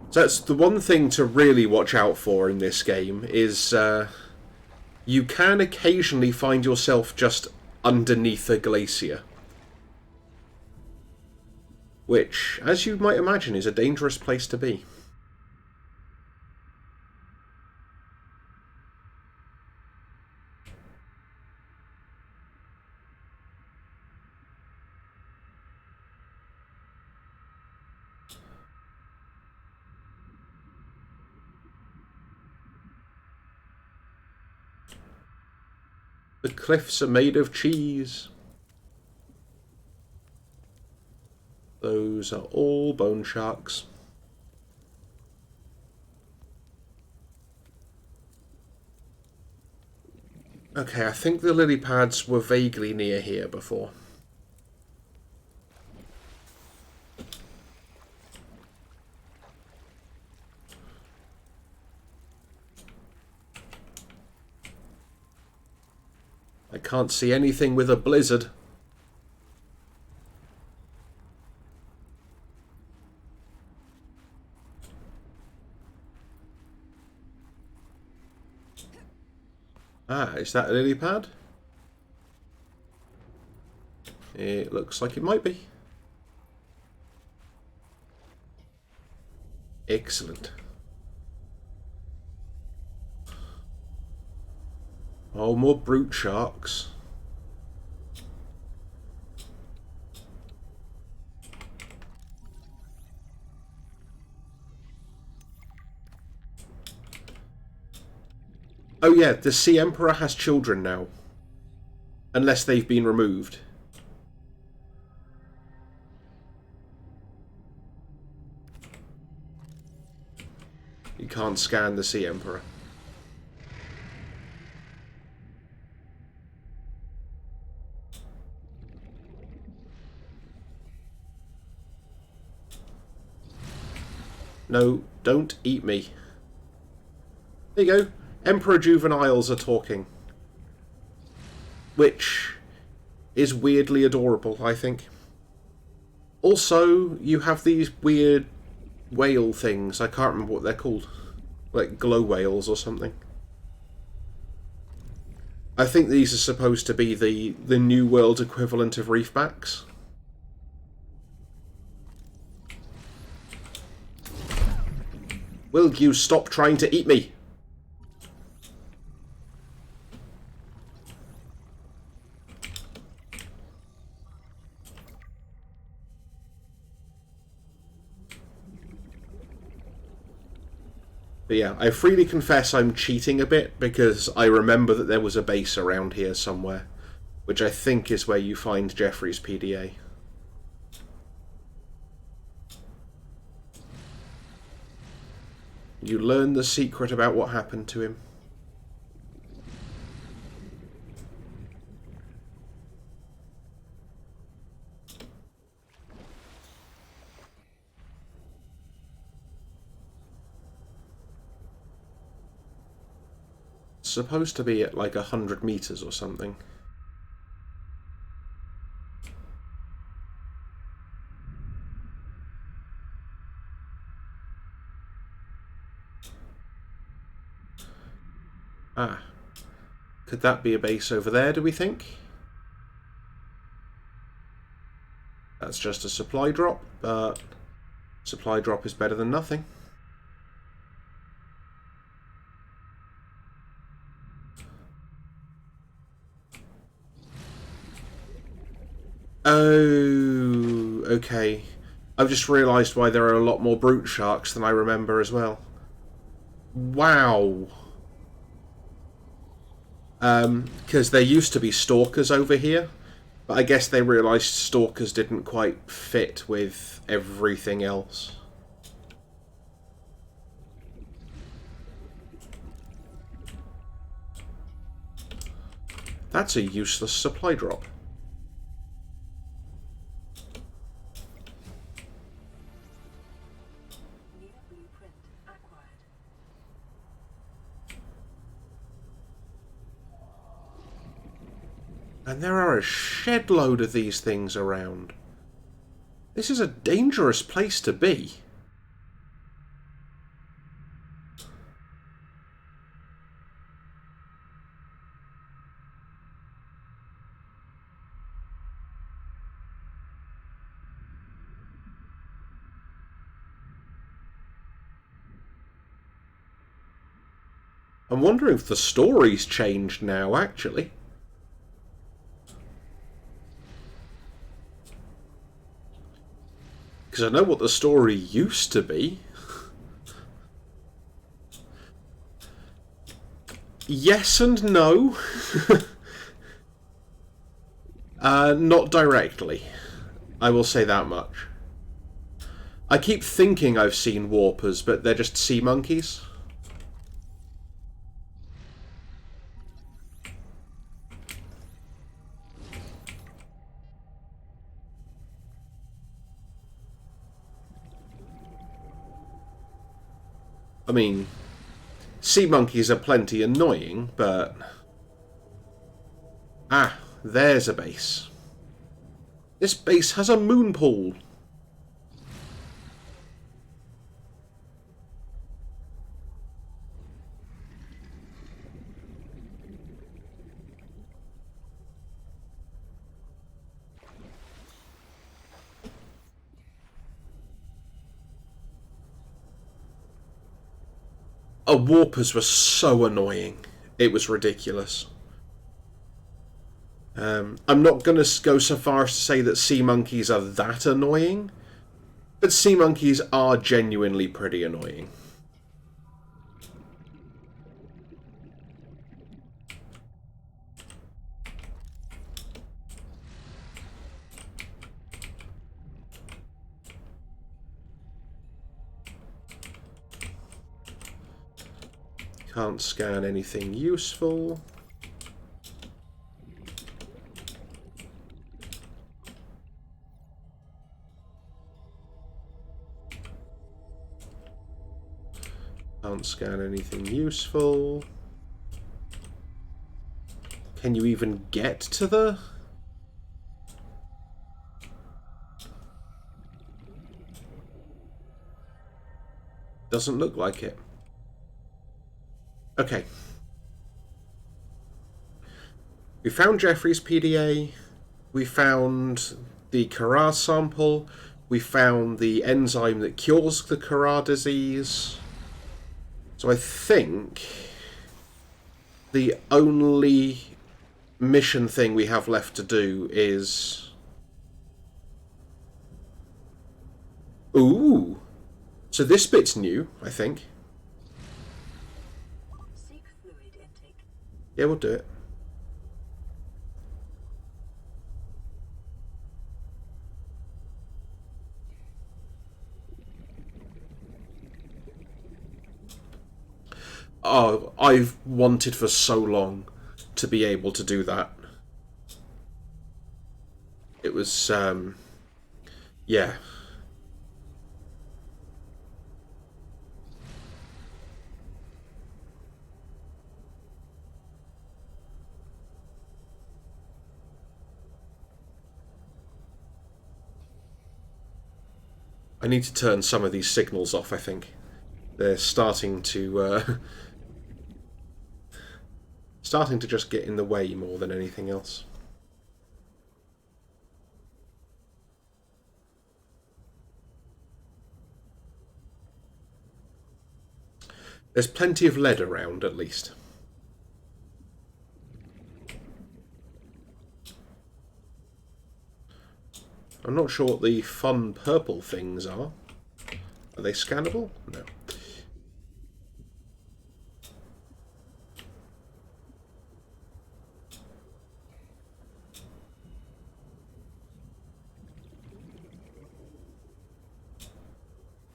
So that's the one thing to really watch out for in this game, is you can occasionally find yourself just underneath a glacier. Which, as you might imagine, is a dangerous place to be. The cliffs are made of cheese. Those are all bone sharks. Okay, I think the lily pads were vaguely near here before. I can't see anything with a blizzard. Ah, is that a lily pad? It looks like it might be. Excellent. Oh, more brute sharks. Oh yeah, the Sea Emperor has children now. Unless they've been removed. You can't scan the Sea Emperor. No, don't eat me. There you go. Emperor juveniles are talking. Which is weirdly adorable, I think. Also, you have these weird whale things. I can't remember what they're called. Like glow whales or something. I think these are supposed to be the New World equivalent of reefbacks. Will you stop trying to eat me? But yeah, I freely confess I'm cheating a bit because I remember that there was a base around here somewhere, which I think is where you find Jeffrey's PDA. You learn the secret about what happened to him. It's supposed to be at like 100 meters or something. Ah. Could that be a base over there, do we think? That's just a supply drop, but supply drop is better than nothing. Oh, okay. I've just realised why there are a lot more brute sharks than I remember as well. Wow. Because there used to be stalkers over here, but I guess they realised stalkers didn't quite fit with everything else. That's a useless supply drop. And there are a shed load of these things around. This is a dangerous place to be. I'm wondering if the story's changed now, actually. Because I know what the story used to be. Yes and no. Not directly. I will say that much. I keep thinking I've seen warpers, but they're just sea monkeys. I mean, sea monkeys are plenty annoying, but... Ah, there's a base. This base has a moon pool. Warpers were so annoying. It was ridiculous. I'm not going to go so far as to say that sea monkeys are that annoying, but sea monkeys are genuinely pretty annoying. Can't scan anything useful. Can't scan anything useful. Can you even get to the... Doesn't look like it. Okay. We found Jeffrey's PDA. We found the Kara sample. We found the enzyme that cures the Kara disease. So I think the only mission thing we have left to do is... Ooh! So this bit's new, I think. Seek fluid intake. Yeah, we'll do it. Oh, I've wanted for so long to be able to do that. It was, yeah. I need to turn some of these signals off, I think. They're starting to just get in the way more than anything else. There's plenty of lead around, at least. I'm not sure what the fun purple things are. Are they scannable? No.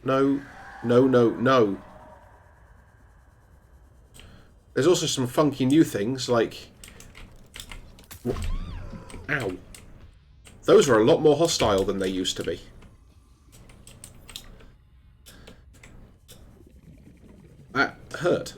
No, no, no, no. There's also some funky new things, like... Ow. Those are a lot more hostile than they used to be. That hurt.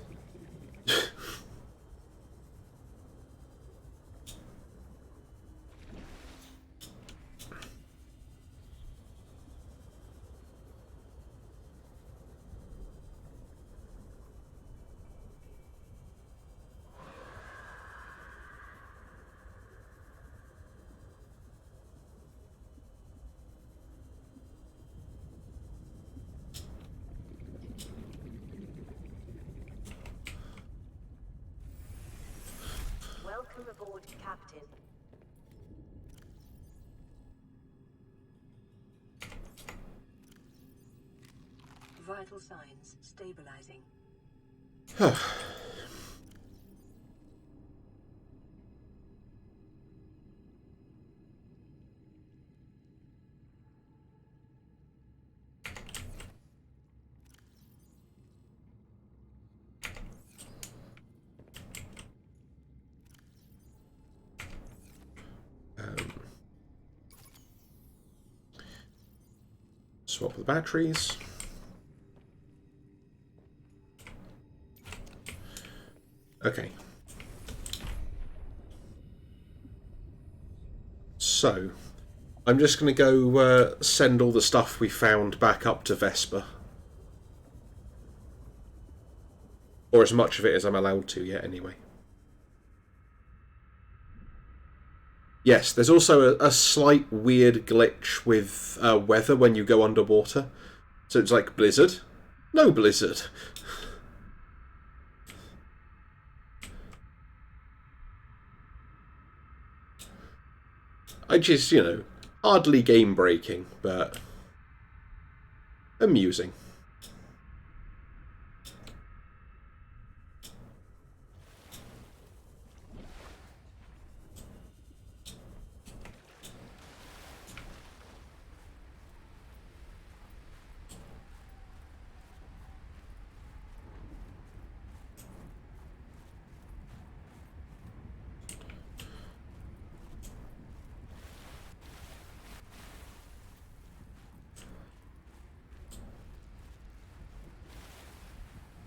Welcome aboard, Captain. Vital signs stabilizing. Swap the batteries. Okay. So, I'm just going to go send all the stuff we found back up to Vesper. Or as much of it as I'm allowed to yet, anyway. Yes, there's also a slight weird glitch with weather when you go underwater. So it's like blizzard. No blizzard. Which is, you know, hardly game breaking, but amusing.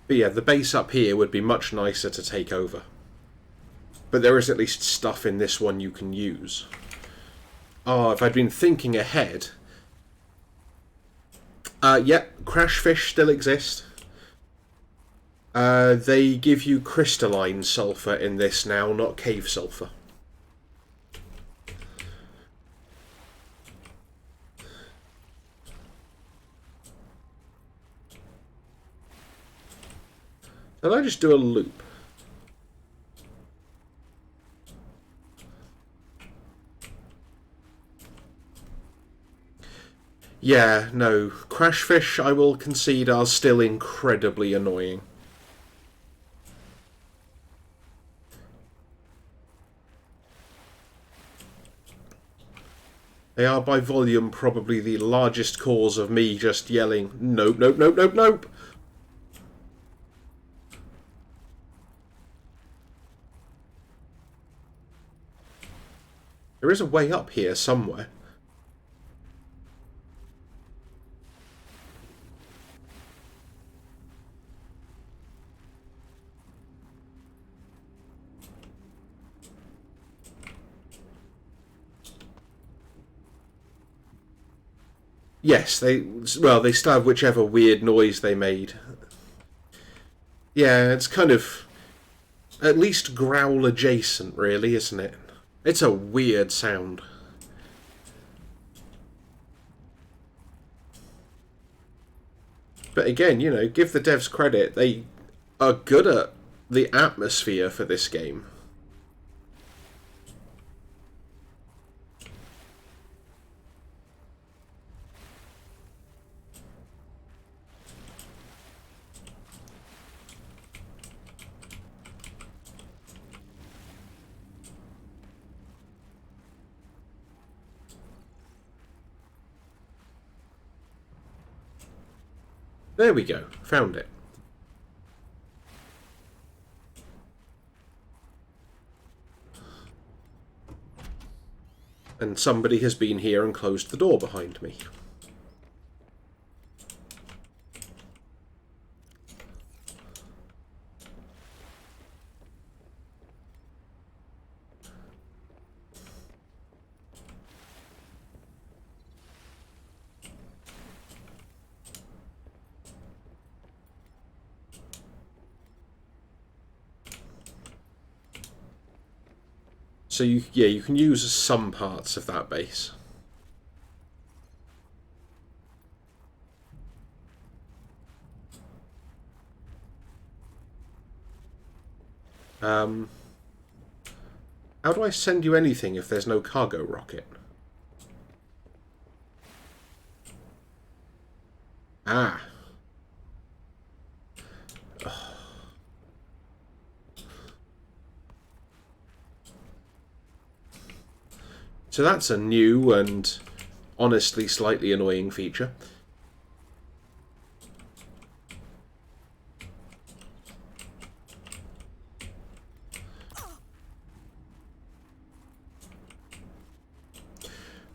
But yeah, the base up here would be much nicer to take over. But there is at least stuff in this one you can use. Oh, if I'd been thinking ahead... yeah, crash fish still exist. They give you crystalline sulfur in this now, not cave sulfur. Did I just do a loop? Yeah, no. Crash fish, I will concede, are still incredibly annoying. They are by volume probably the largest cause of me just yelling, nope, nope, nope, nope, nope. There is a way up here somewhere. Yes, they still have whichever weird noise they made. Yeah, it's kind of at least growl adjacent, really, isn't it? It's a weird sound. But again, you know, give the devs credit. They are good at the atmosphere for this game. There we go. Found it. And somebody has been here and closed the door behind me. So you can use some parts of that base. How do I send you anything if there's no cargo rocket? Ah. So that's a new and honestly slightly annoying feature.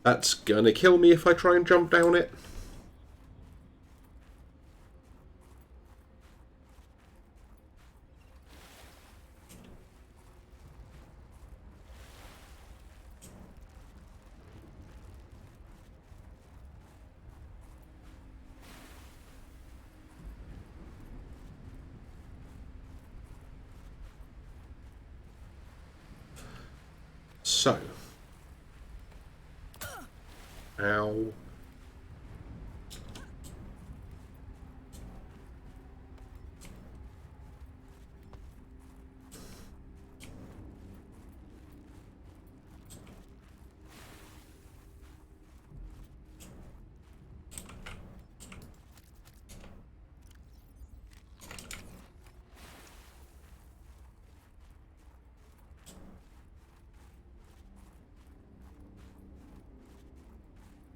That's gonna kill me if I try and jump down it. So. Ow.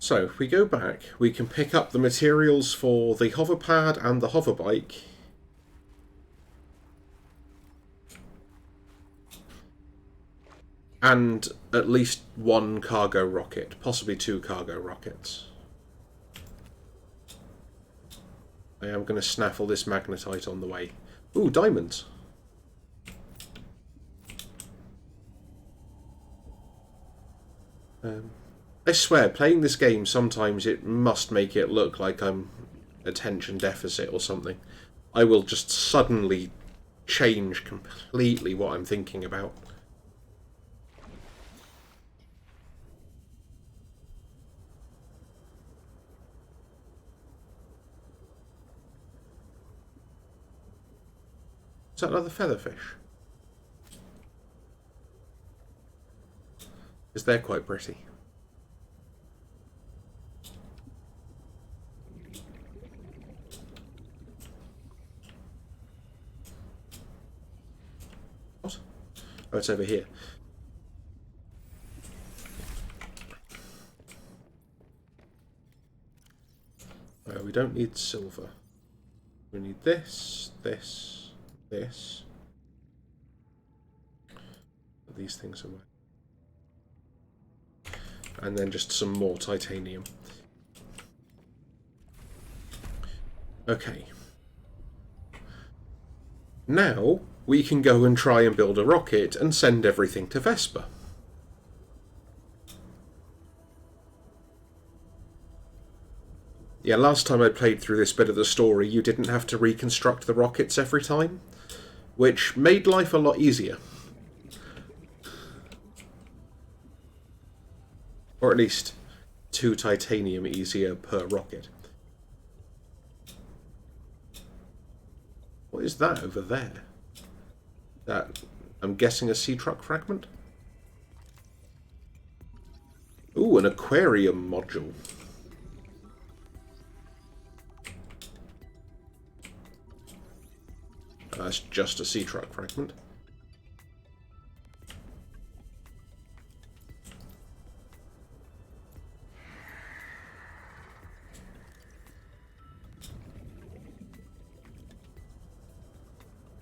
So, if we go back, we can pick up the materials for the hoverpad and the hoverbike. And at least one cargo rocket, possibly 2 cargo rockets. I am going to snaffle this magnetite on the way. Ooh, diamonds! I swear, playing this game, sometimes it must make it look like I'm attention deficit or something. I will just suddenly change completely what I'm thinking about. Is that another featherfish? Because they're quite pretty. What? Oh, it's over here. We don't need silver. We need this, this, this. These things away. And then just some more titanium. Okay. Now we can go and try and build a rocket and send everything to Vespa. Yeah, last time I played through this bit of the story, you didn't have to reconstruct the rockets every time, which made life a lot easier. Or at least 2 titanium easier per rocket. What is that over there? That, I'm guessing, a sea truck fragment? Ooh, an aquarium module. That's just a sea truck fragment.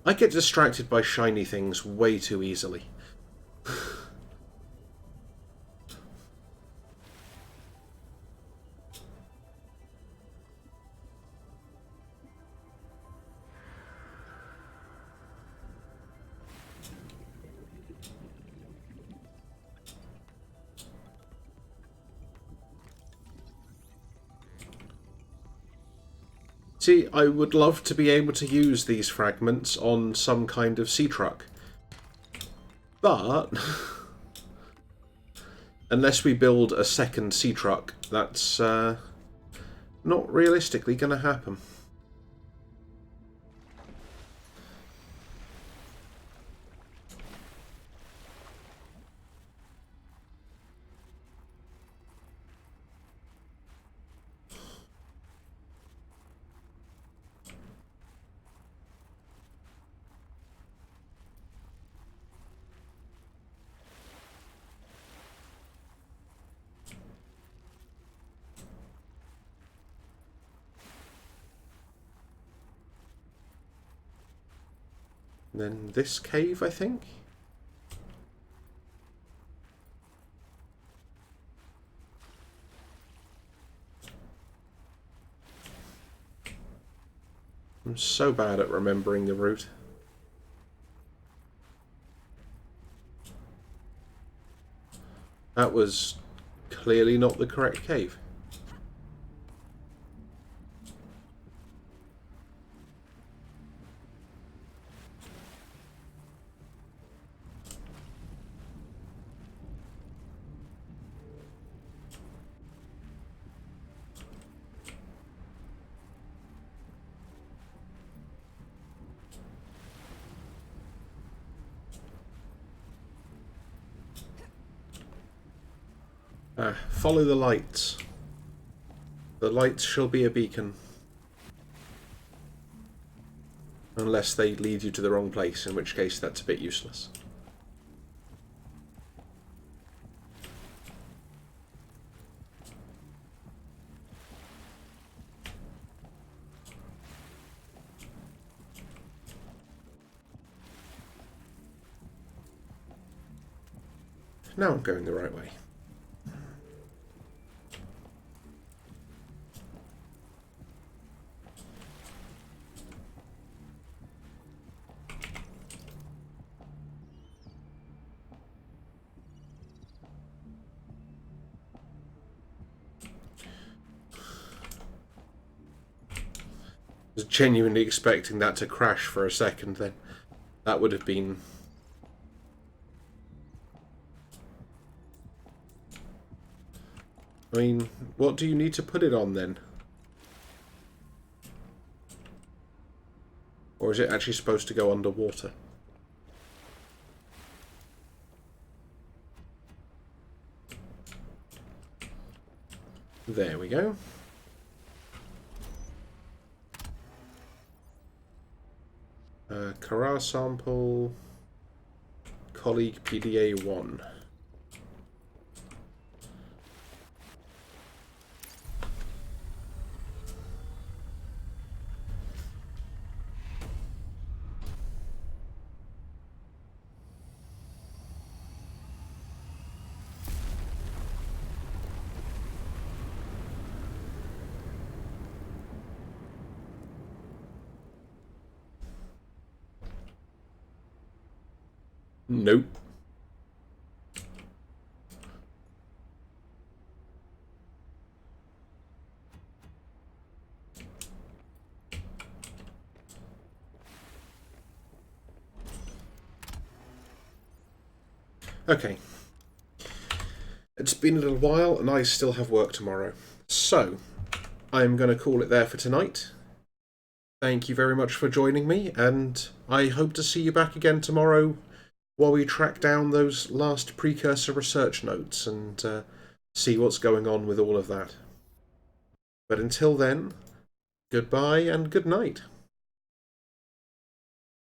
I get distracted by shiny things way too easily. See, I would love to be able to use these fragments on some kind of sea truck. But unless we build a second sea truck, that's not realistically going to happen. And then this cave, I think? I'm so bad at remembering the route. That was clearly not the correct cave. Follow the lights. The lights shall be a beacon. Unless they lead you to the wrong place, in which case that's a bit useless. Now I'm going the right way. I was genuinely expecting that to crash for a second then. That would have been... I mean, what do you need to put it on then? Or is it actually supposed to go underwater? There we go. Kara sample, colleague PDA 1. Nope. Okay. It's been a little while and I still have work tomorrow. So, I'm going to call it there for tonight. Thank you very much for joining me, and I hope to see you back again tomorrow while we track down those last precursor research notes and see what's going on with all of that. But until then, goodbye and good night.